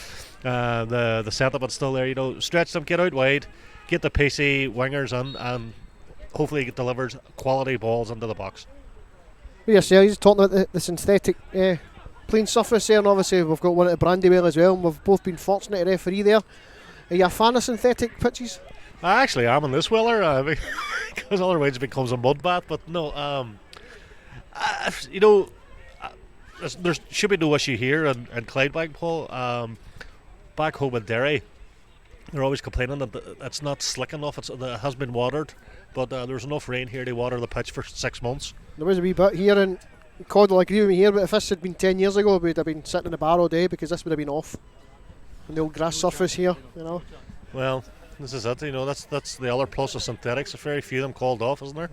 the sentiment's still there. Stretch them, get out wide, get the pacey wingers in, and hopefully it delivers quality balls into the box. Yes, yeah, he's talking about the synthetic playing surface there, and obviously we've got one at Brandywell as well, and we've both been fortunate to referee there. Are you a fan of synthetic pitches? I actually am in this weather, because otherwise it becomes a mud bath. But no, there should be no issue here in Clydebank, Paul. Back home in Derry, they're always complaining that it's not slick enough. It has been watered, but there's enough rain here to water the pitch for 6 months. There was a wee bit here, and Cod will agree with me here, but if this had been 10 years ago, we'd have been sitting in the bar all day, because this would have been off on the old grass surface here, Well, this is it, that's the other plus of synthetics. There's very few of them called off, isn't there?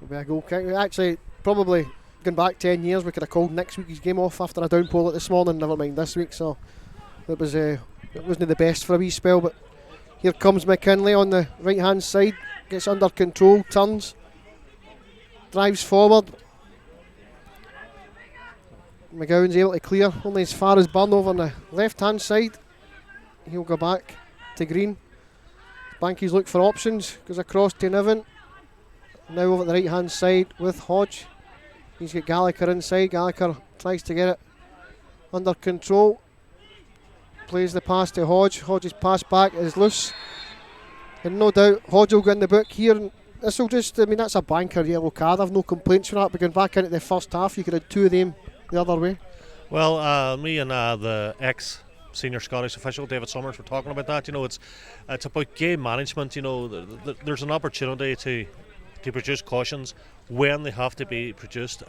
Will be a goal kick. Actually, probably going back 10 years, we could have called next week's game off after a downpour this morning, never mind this week, so it wasn't the best for a wee spell. But here comes McKinley on the right hand side, gets under control, turns, drives forward. McGowan's able to clear only as far as Byrne over on the left hand side. He'll go back to Green. Bankies look for options, goes across to Niven. Now over the right hand side with Hodge. He's got Gallagher inside. Gallagher tries to get it under control. Plays the pass to Hodge. Hodge's pass back is loose. And no doubt Hodge will go in the book here. This will that's a banker yellow card. I've no complaints for that. But going back into the first half, you could have two of them the other way. Well, me and the ex-senior Scottish official, David Summers, were talking about that. It's about game management. There's an opportunity to produce cautions when they have to be produced.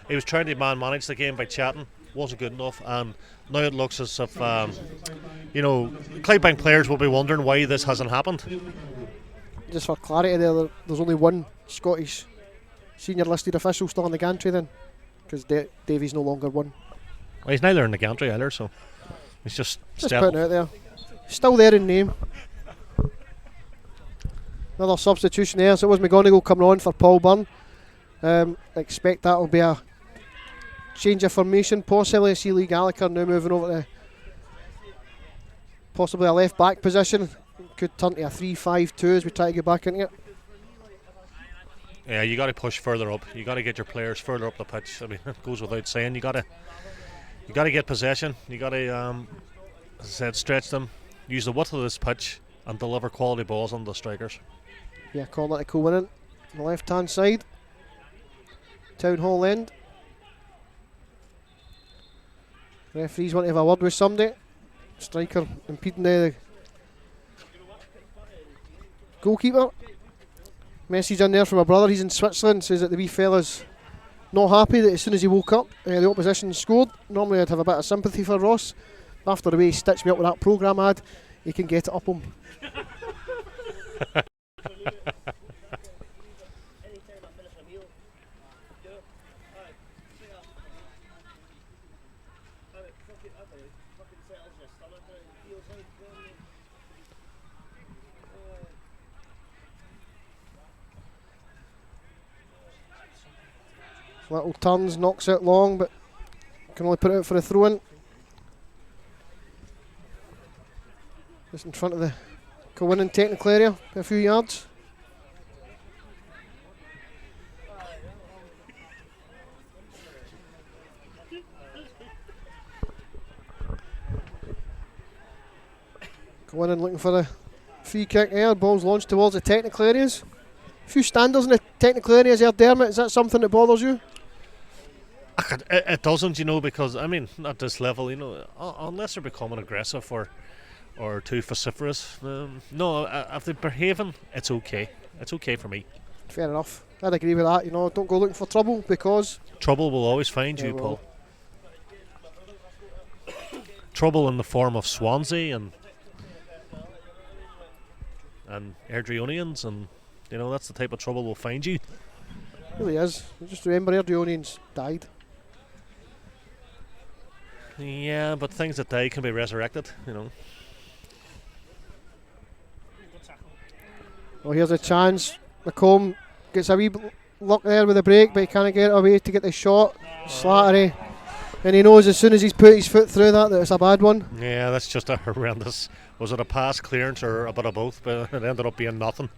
He was trying to manage the game by chatting, wasn't good enough, and now it looks as if Clydebank players will be wondering why this hasn't happened. Just for clarity there's only one Scottish senior listed official still in the gantry then, because Davy's no longer one. Well, he's neither in the gantry either, so he's just putting it out there. Still there in name. Another substitution there, so it was McGonagall coming on for Paul Byrne. Expect that will be a change of formation, possibly. I see Lee Gallagher now moving over to possibly a left back position. Could turn to a 3-5-2 as we try to get back into it. Yeah, you got to push further up. You got to get your players further up the pitch. I mean, it goes without saying. You got to get possession. You got to, as I said, stretch them, use the width of this pitch, and deliver quality balls on the strikers. Yeah, calling that to Kilwinning on the left hand side. Town Hall end. Referees want to have a word with somebody. Striker impeding the goalkeeper. Message in there from my brother, he's in Switzerland, says that the wee fella's not happy that as soon as he woke up, the opposition scored. Normally I'd have a bit of sympathy for Ross. After the way he stitched me up with that programme ad, he can get it up him. Little turns, knocks it long, but can only put it out for a throw-in. Just in front of the Kilwinning technical area, by a few yards. Kilwinning looking for a free kick there, ball's launched towards the technical areas. A few standers in the technical areas there, Dermot, is that something that bothers you? It doesn't, you know, because I mean, at this level, you know, unless they're becoming aggressive or too vociferous. No, if they're behaving, it's okay. It's okay for me. Fair enough. I'd agree with that. You know, don't go looking for trouble, because trouble will always find you, Paul. Trouble in the form of Swansea and Airdrieonians, and you know that's the type of trouble will find you. It really is. Just remember, Airdrieonians died. Yeah, but things that die can be resurrected, you know. Well, here's a chance. McComb gets a wee luck there with a break, but he can't get it away to get the shot. Slattery. And he knows as soon as he's put his foot through that it's a bad one. Yeah, that's just a horrendous. Was it a pass, clearance, or a bit of both? But it ended up being nothing.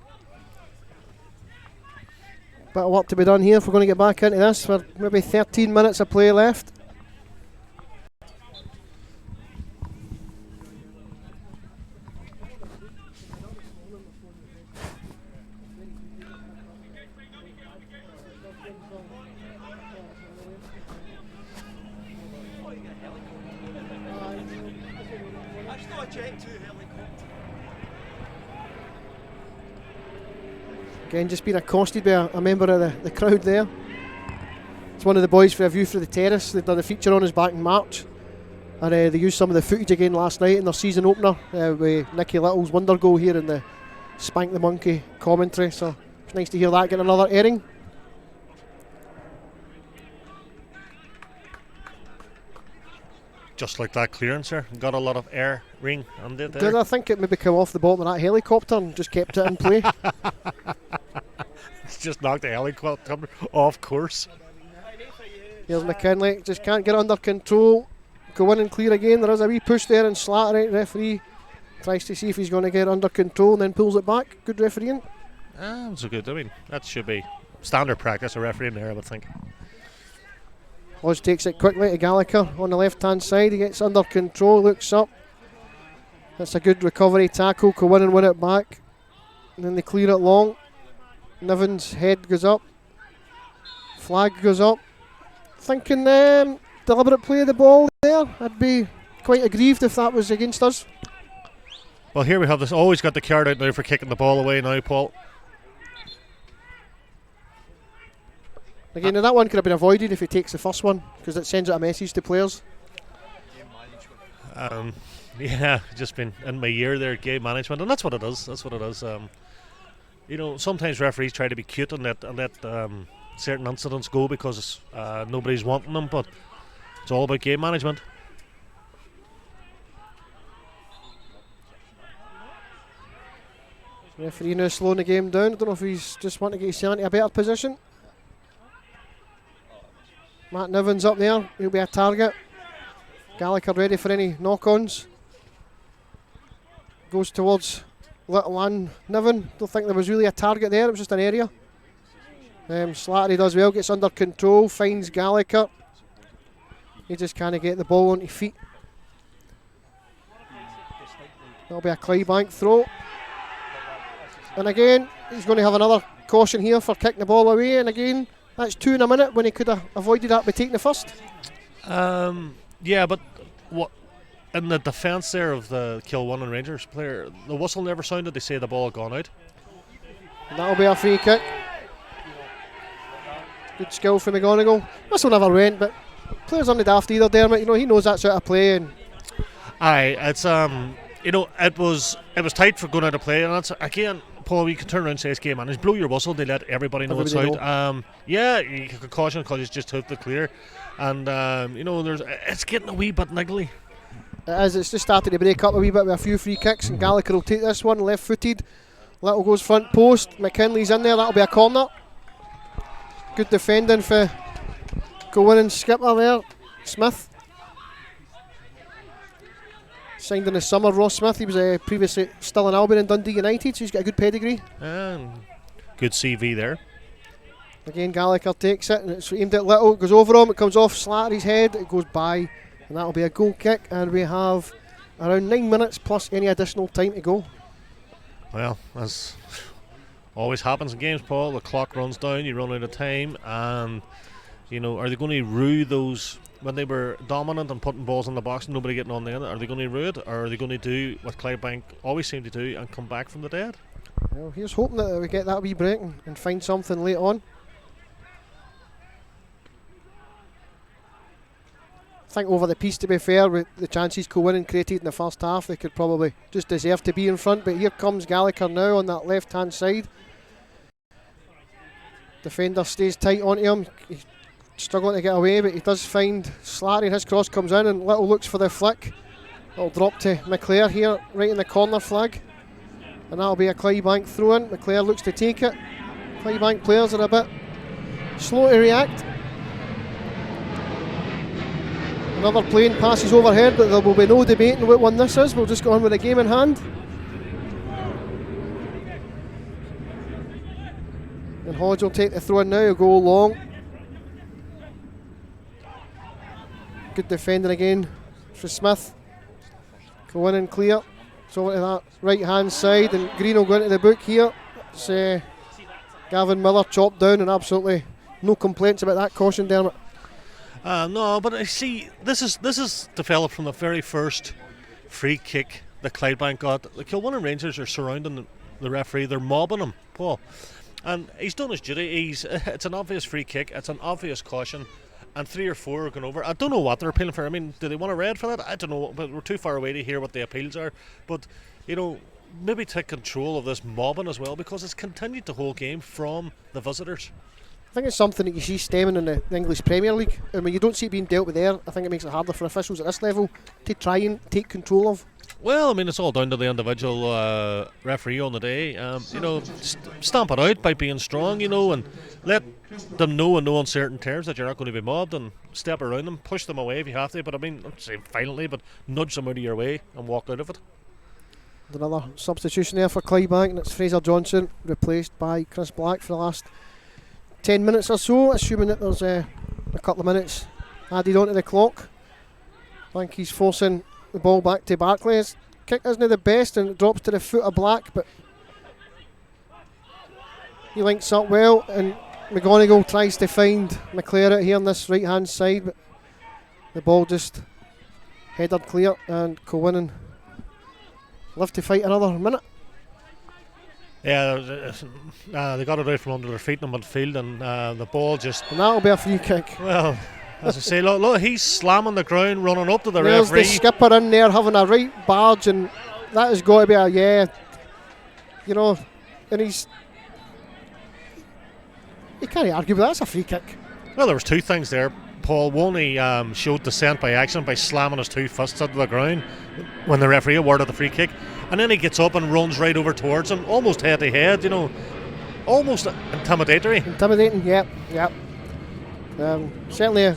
Bit of work to be done here if we're going to get back into this. We're maybe 13 minutes of play left. Again, just being accosted by a member of the crowd there. It's one of the boys for a view through the terrace. They've done a feature on us back in March, and they used some of the footage again last night in their season opener with Nicky Little's wonder goal here in the Spank the Monkey commentary. So it's nice to hear that get another airing. Just like that clearance there, got a lot of air ring under there. Did I think it maybe come off the bottom of that helicopter and just kept it in play? It's just knocked the helicopter off course. Here's McKinley, just can't get it under control. Go in and clear again. There is a wee push there, and Slattery, referee, tries to see if he's going to get it under control and then pulls it back. Good refereeing. That's good. I mean, that should be standard practice, a referee in there, I would think. Hodge takes it quickly to Gallagher on the left hand side. He gets under control, looks up. That's a good recovery tackle. Kilwinning win it back. And then they clear it long. Niven's head goes up. Flag goes up. Thinking deliberate play of the ball there. I'd be quite aggrieved if that was against us. Well, here we have this. Always got the card out now for kicking the ball away now, Paul. Again, that one could have been avoided if he takes the first one, because it sends out a message to players. Yeah, just been in my year there, game management, and that's what it is. That's what it is. You know, sometimes referees try to be cute and let certain incidents go because nobody's wanting them, but it's all about game management. Referee now slowing the game down. I don't know if he's just wanting to get his side into a better position. Matt Niven's up there, he'll be a target. Gallagher ready for any knock-ons. Goes towards Little and Niven. Don't think there was really a target there, it was just an area. Slattery does well, gets under control, finds Gallagher. He just can't get the ball on his feet. That'll be a Clydebank throw. And again, he's going to have another caution here for kicking the ball away, and again, that's 2 in a minute when he could have avoided that by taking the first. Yeah, but what in the defence there of the Kilwinning Rangers player, the whistle never sounded. They say the ball had gone out. And that'll be a free kick. Good skill from McGonigal. Whistle never went, but players aren't daft either, Dermot. You know, he knows that's out of play. And Aye, it's you know, it was tight for going out of play, and that's again, Paul. You can turn around and say it's game managed. Blow your whistle. They let everybody know it's out. Yeah, you could caution because it's just hooked the clear, and you know, it's getting a wee bit niggly. it is. It's just starting to break up a wee bit with a few free kicks, and Gallagher will take this one, left-footed. Little goes front post. McKinley's in there. That'll be a corner. Good defending for Kilwinning skipper there, Smith. Signed in the summer, Ross Smith. He was previously still in Albion and Dundee United, so he's got a good pedigree. Good CV there. Again, Gallagher takes it, and it's aimed at Little. It goes over him. It comes off Slattery's head. It goes by, and that'll be a goal kick. And we have around 9 minutes plus any additional time to go. Well, as always happens in games, Paul, the clock runs down, you run out of time, and you know, are they going to rue those when they were dominant and putting balls in the box and nobody getting on the end? Are they going to rue it, or are they going to do what Clydebank always seem to do and come back from the dead? Well, here's hoping that we get that wee break and find something late on. I think over the piece, to be fair, with the chances Kilwinning created in the first half, they could probably just deserve to be in front. But here comes Gallagher now on that left hand side. Defender stays tight onto him. He's struggling to get away, but he does find Slattery, and his cross comes in, and Little looks for the flick. It'll drop to McClare here, right in the corner flag, and that'll be a Clydebank throw in. McClare looks to take it. Clydebank players are a bit slow to react. Another plane passes overhead, but there will be no debating what one this is. We'll just go on with the game in hand. And Hodge will take the throw in now. He'll go long. Good defending again for Smith. Go in and clear. So over to that right hand side, and Green will go into the book here. It's Gavin Miller chopped down, and absolutely no complaints about that caution, Dermot. No, but I see this is developed from the very first free kick that Clydebank got. The Kilwinning Rangers are surrounding the referee. They're mobbing him, Paul, and he's done his duty. It's an obvious free kick. It's an obvious caution, and 3 or 4 are going over. I don't know what they're appealing for. I mean, do they want a red for that? I don't know, but we're too far away to hear what the appeals are. But you know, maybe take control of this mobbing as well, because it's continued the whole game from the visitors. I think it's something that you see stemming in the English Premier League. I mean, you don't see it being dealt with there. I think it makes it harder for officials at this level to try and take control of. Well, I mean, it's all down to the individual referee on the day. You know, stamp it out by being strong, you know, and let them know in no uncertain terms that you're not going to be mobbed, and step around them, push them away if you have to. But I mean, not say violently, but nudge them out of your way and walk out of it. Another substitution there for Clydebank, and it's Fraser Johnson replaced by Chris Black for the last 10 minutes or so, assuming that there's a couple of minutes added onto the clock. I think he's forcing the ball back to Barclay. His kick isn't the best, and it drops to the foot of Black, but he links up well, and McGonigal tries to find McClare out here on this right hand side, but the ball just headed clear, and Kilwinning live to fight another minute. Yeah, they got it out from under their feet in the midfield, and the ball just... And that'll be a free kick. Well, as I say, look, he's slamming the ground, running up to the There's referee. The skipper in there having a right barge, and that has got to be a you know, and he can't argue with that. That's a free kick. Well, there was 2 things there, Paul. One, he showed dissent by accident by slamming his 2 fists into the ground when the referee awarded the free kick, and then he gets up and runs right over towards him, almost head to head, you know, almost intimidating, yeah. Certainly a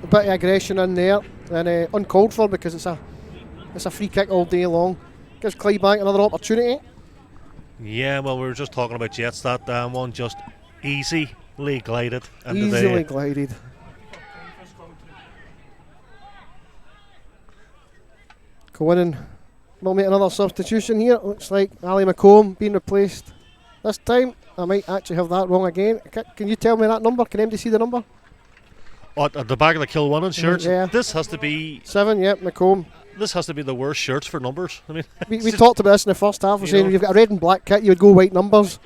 bit of aggression in there, and uncalled for, because it's a free kick all day long. Gives Clydebank another opportunity. Yeah, well, we were just talking about Jets. That one just easily glided. Glided. Kilwinning will make another substitution here. Looks like Ali McComb being replaced this time. I might actually have that wrong again. Can you tell me that number? Can anybody see the number? At the back of the Kilwinning shirts. Yeah. This has to be 7. Yep, McComb. This has to be the worst shirts for numbers. I mean, we talked about this in the first half. We're saying you've got a red and black kit, you would go white numbers.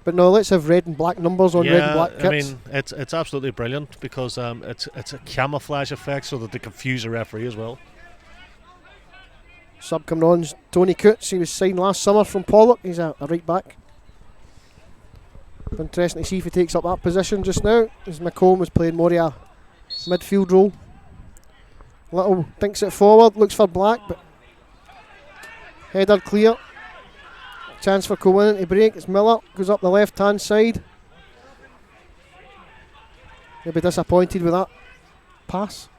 But no, let's have red and black numbers on red and black kits. I mean, it's absolutely brilliant because it's a camouflage effect so that they confuse the referee as well. Sub coming on is Tony Coots. He was signed last summer from Pollock. He's a right back. Interesting to see if he takes up that position just now, as McComb was playing more of a midfield role. Little thinks it forward, looks for Black, but header clear. Chance for Kilwinning to break. It's Miller, goes up the left hand side. He'll be disappointed with that pass.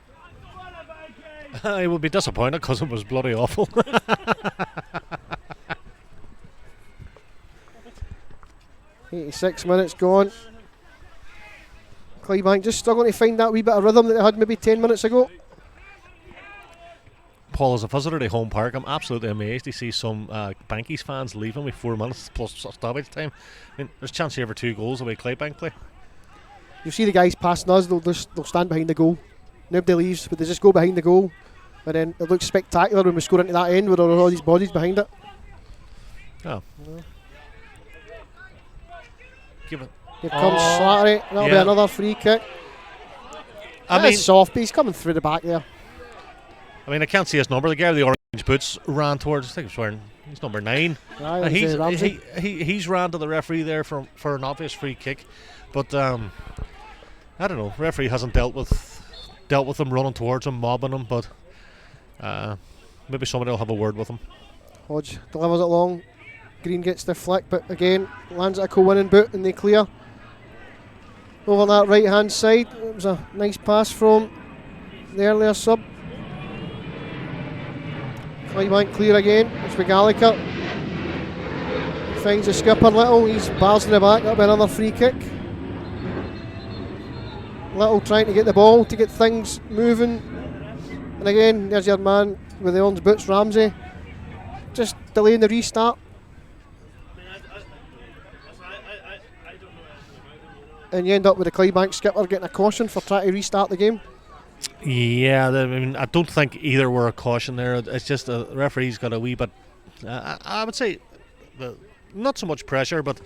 I would be disappointed because it was bloody awful. 86 minutes gone. Clydebank just struggling to find that wee bit of rhythm that they had maybe 10 minutes ago. Paul, as a visitor to Holm Park, I'm absolutely amazed to see some Bankies fans leaving with 4 minutes plus stoppage time. I mean, there's a chance here for 2 goals the way Clydebank play. You see the guys passing us, they'll stand behind the goal. Nobody leaves, but they just go behind the goal. And then it looks spectacular when we score into that end with all these bodies behind it. Oh. Give it. Here comes Slattery. That'll be another free kick. I mean, soft, but he's coming through the back there. I mean, I can't see his number. The guy with the orange boots ran towards. I think he's wearing. He's number 9. He's ran to the referee there for an obvious free kick, but I don't know. Referee hasn't dealt with him running towards him, mobbing him, but maybe somebody will have a word with him. Hodge delivers it long. Green gets the flick, but again lands at a Kilwinning boot and they clear. Over that right hand side, it was a nice pass from the earlier sub. Clydebank clear again. It's McGallagher. Finds the skipper Little. He's bars in the back. That'll be another free kick. Little trying to get the ball to get things moving. And again, there's your man with the orange boots, Ramsey. Just delaying the restart. And you end up with the Clydebank skipper getting a caution for trying to restart the game. Yeah, I mean, I don't think either were a caution there. It's just the referee's got a wee bit, I would say, not so much pressure, but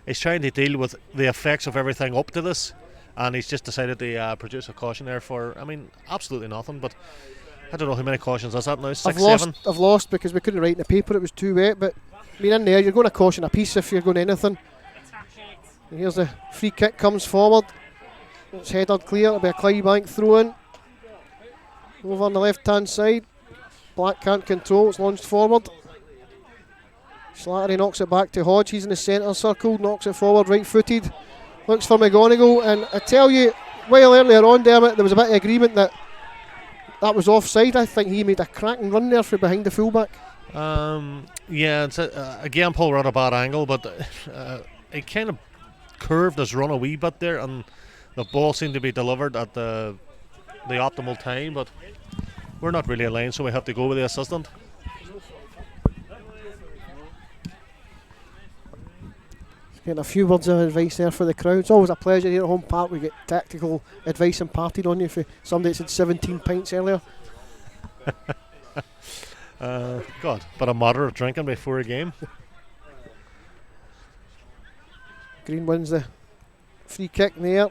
he's trying to deal with the effects of everything up to this, and he's just decided to produce a caution there for, I mean, absolutely nothing, but I don't know how many cautions is that now, 6, 7? I've lost because we couldn't write in the paper, it was too wet, but I mean, in there, you're going to caution a piece if you're going anything. And here's the free kick, comes forward. It's headed clear, it'll be a Clydebank throw in. Over on the left hand side. Black can't control, it's launched forward. Slattery knocks it back to Hodge, he's in the centre circle, knocks it forward right footed. Looks for McGonigal, and I tell you, while earlier on, Dermot, there was a bit of agreement that was offside. I think he made a cracking run there from behind the fullback. Yeah, it's again, Paul ran a bad angle, but it kind of curved his run a wee bit there, and the ball seemed to be delivered at the optimal time, but we're not really aligned, so we have to go with the assistant. Getting a few words of advice there for the crowd. It's always a pleasure here at Holm Park. We get tactical advice imparted on you for somebody that said 17 pints earlier. God, but a moderate drinking before a game. Green wins the free kick in the air.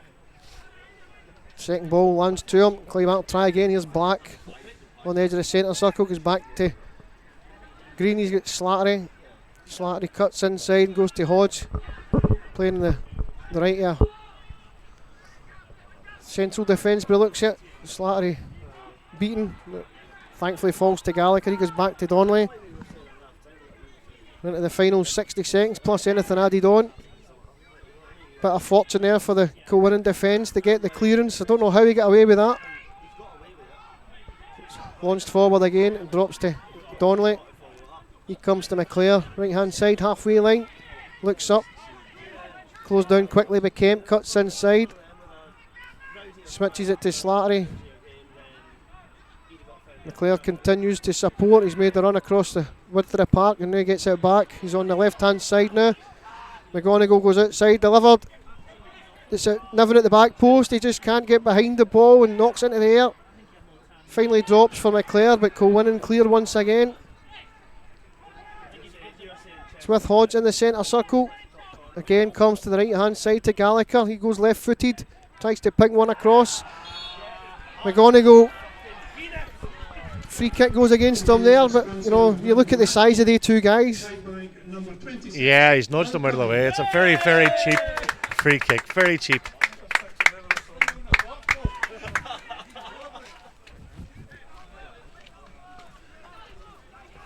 Second ball lands to him. Clydebank will try again. Here's Black on the edge of the centre circle. Goes back to Green. He's got Slattery. Slattery cuts inside and goes to Hodge. Playing the right here. Central defence, but looks at Slattery beaten. Thankfully falls to Gallagher. He goes back to Donnelly. Into the final 60 seconds plus anything added on. Bit of fortune there for the Kilwinning defence to get the clearance. I don't know how he got away with that. It's launched forward again and drops to Donnelly. He comes to McClare, right hand side, halfway line. Looks up. Closed down quickly by Kemp, cuts inside. Switches it to Slattery. McClare continues to support. He's made the run across the width of the park and now gets it back. He's on the left hand side now. McGonigal goes outside, delivered. It's Niven at the back post. He just can't get behind the ball and knocks into the air. Finally drops for McClare, but Kilwinning clear once again. It's with Hodge in the centre circle. again comes to the right hand side to Gallagher. He goes left footed, tries to ping one across. McGonigal, free kick goes against him there, but you know, you look at the size of the two guys. Yeah, he's nudged him out of the way. It's a very, very cheap free kick. Very cheap.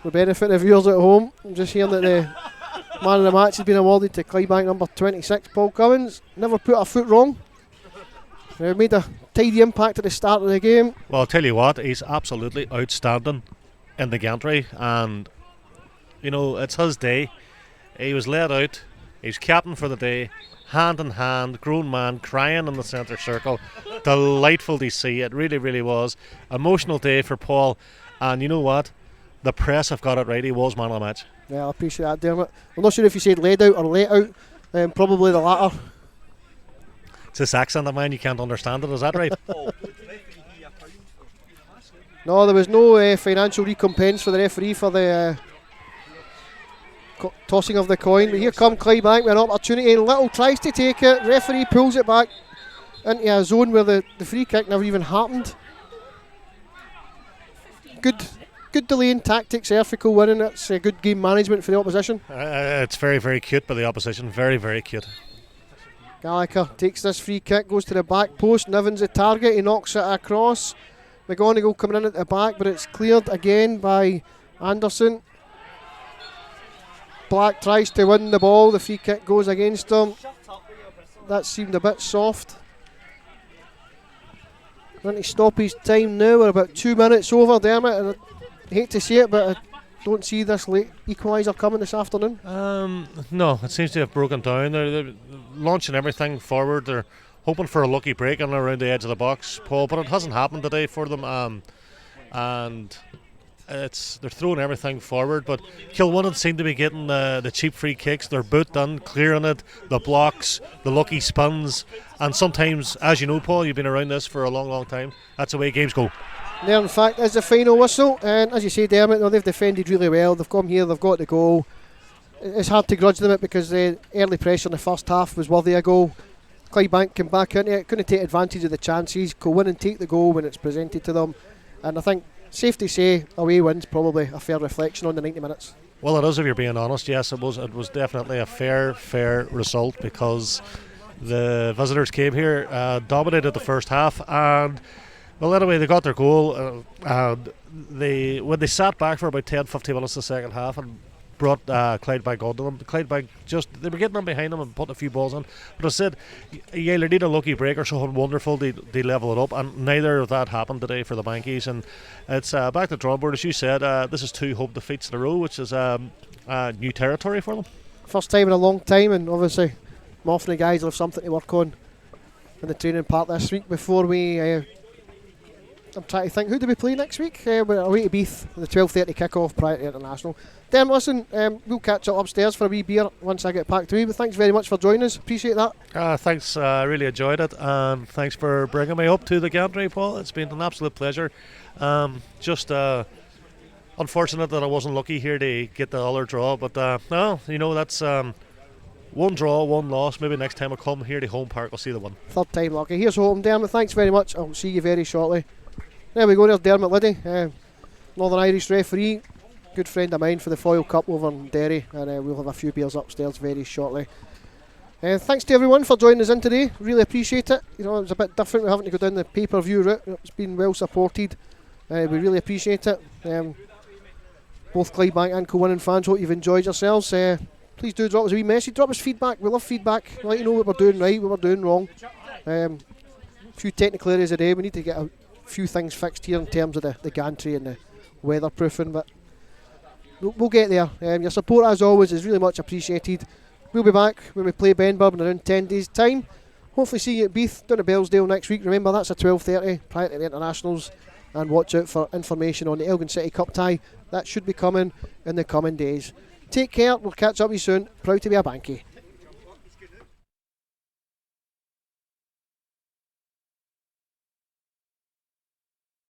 For the benefit of viewers at home, I'm just hearing that the man of the match has been awarded to Clydebank number 26, Paul Cummins. Never put a foot wrong. Made a tidy impact at the start of the game. Well, I'll tell you what, he's absolutely outstanding in the gantry, and you know, it's his day. He was let out, he's captain for the day, hand in hand, grown man crying in the centre circle. Delightful to see, it really, really was. Emotional day for Paul, and you know what? The press have got it right, he was man of the match. Yeah, I appreciate that, Dermot. I'm not sure if you said laid out or let out, probably the latter. It's this accent of mine, you can't understand it, is that right? No, there was no financial recompense for the referee for the tossing of the coin, but here come Clydebank with an opportunity. Little tries to take it, referee pulls it back into a zone where the free kick never even happened. Good delaying tactics there for Kilwinning. It's good game management for the opposition. It's very, very cute by the opposition. Very, very cute. Gallagher takes this free kick, goes to the back post. Niven's the target. He knocks it across. McGonigal coming in at the back, but it's cleared again by Anderson. Black tries to win the ball. The free kick goes against him. That seemed a bit soft. Going to stop his time now. We're about 2 minutes over, Dermot, and I hate to see it, but I don't see this late equaliser coming this afternoon. No, it seems to have broken down. They're launching everything forward. They're hoping for a lucky break and around the edge of the box, Paul, but it hasn't happened today for them. And they're throwing everything forward, but Kilwinning seem to be getting the cheap free kicks. They're boot done, clearing it, the blocks, the lucky spins, and sometimes, as you know, Paul, you've been around this for a long, long time, that's the way games go. There, in fact, is the final whistle, and as you say, Dermot, they've defended really well. They've come here, they've got the goal. It's hard to grudge them it because the early pressure in the first half was worthy a goal. Clydebank came back into it, couldn't take advantage of the chances. Kilwinning take the goal when it's presented to them, and I think, safe to say, away wins probably a fair reflection on the 90 minutes. Well, it is, if you're being honest. Yes, it was definitely a fair result because the visitors came here, dominated the first half, and well, anyway, they got their goal, and when they sat back for about 10-15 minutes the second half and brought Clydebank onto them, Clydebank they were getting on behind them and putting a few balls in, but I said, yeah, they need a lucky break or something wonderful, they level it up, and neither of that happened today for the Bankies, and it's back to the drawing board, as you said. This is 2 home defeats in a row, which is new territory for them. First time in a long time, and obviously Moff and the guys will have something to work on in the training part this week before we I'm trying to think, who do we play next week? We're away to Beath, the 12:30 kick-off prior to International. Then listen, we'll catch up upstairs for a wee beer once I get back away, but thanks very much for joining us, appreciate that. Thanks, I really enjoyed it, and thanks for bringing me up to the gantry, Paul. It's been an absolute pleasure. Just unfortunate that I wasn't lucky here to get the other draw, but no, you know, that's one draw, one loss. Maybe next time I come here to Holm Park I'll see the one. Third time lucky. Here's home, Dermot, thanks very much, I'll see you very shortly. There we go, there's Dermot Liddy, Northern Irish referee, good friend of mine for the Foyle Cup over in Derry, and we'll have a few beers upstairs very shortly. Thanks to everyone for joining us in today, really appreciate it. You know, it was a bit different, we're having to go down the pay-per-view route, it's been well supported, we really appreciate it. Both Clydebank and Kilwinning fans, hope you've enjoyed yourselves. Please do drop us a wee message, drop us feedback, we love feedback, let you know what we're doing right, what we're doing wrong. A few technical areas a day, we need to get a few things fixed here in terms of the gantry and the weatherproofing, but we'll get there. Your support as always is really much appreciated. We'll be back when we play Benburb in around 10 days time. Hopefully see you at Beath down at Bellsdale next week. Remember, that's at 12:30 prior to the internationals, and watch out for information on the Elgin City Cup tie. That should be coming in the coming days. Take care, we'll catch up with you soon. Proud to be a Bankie.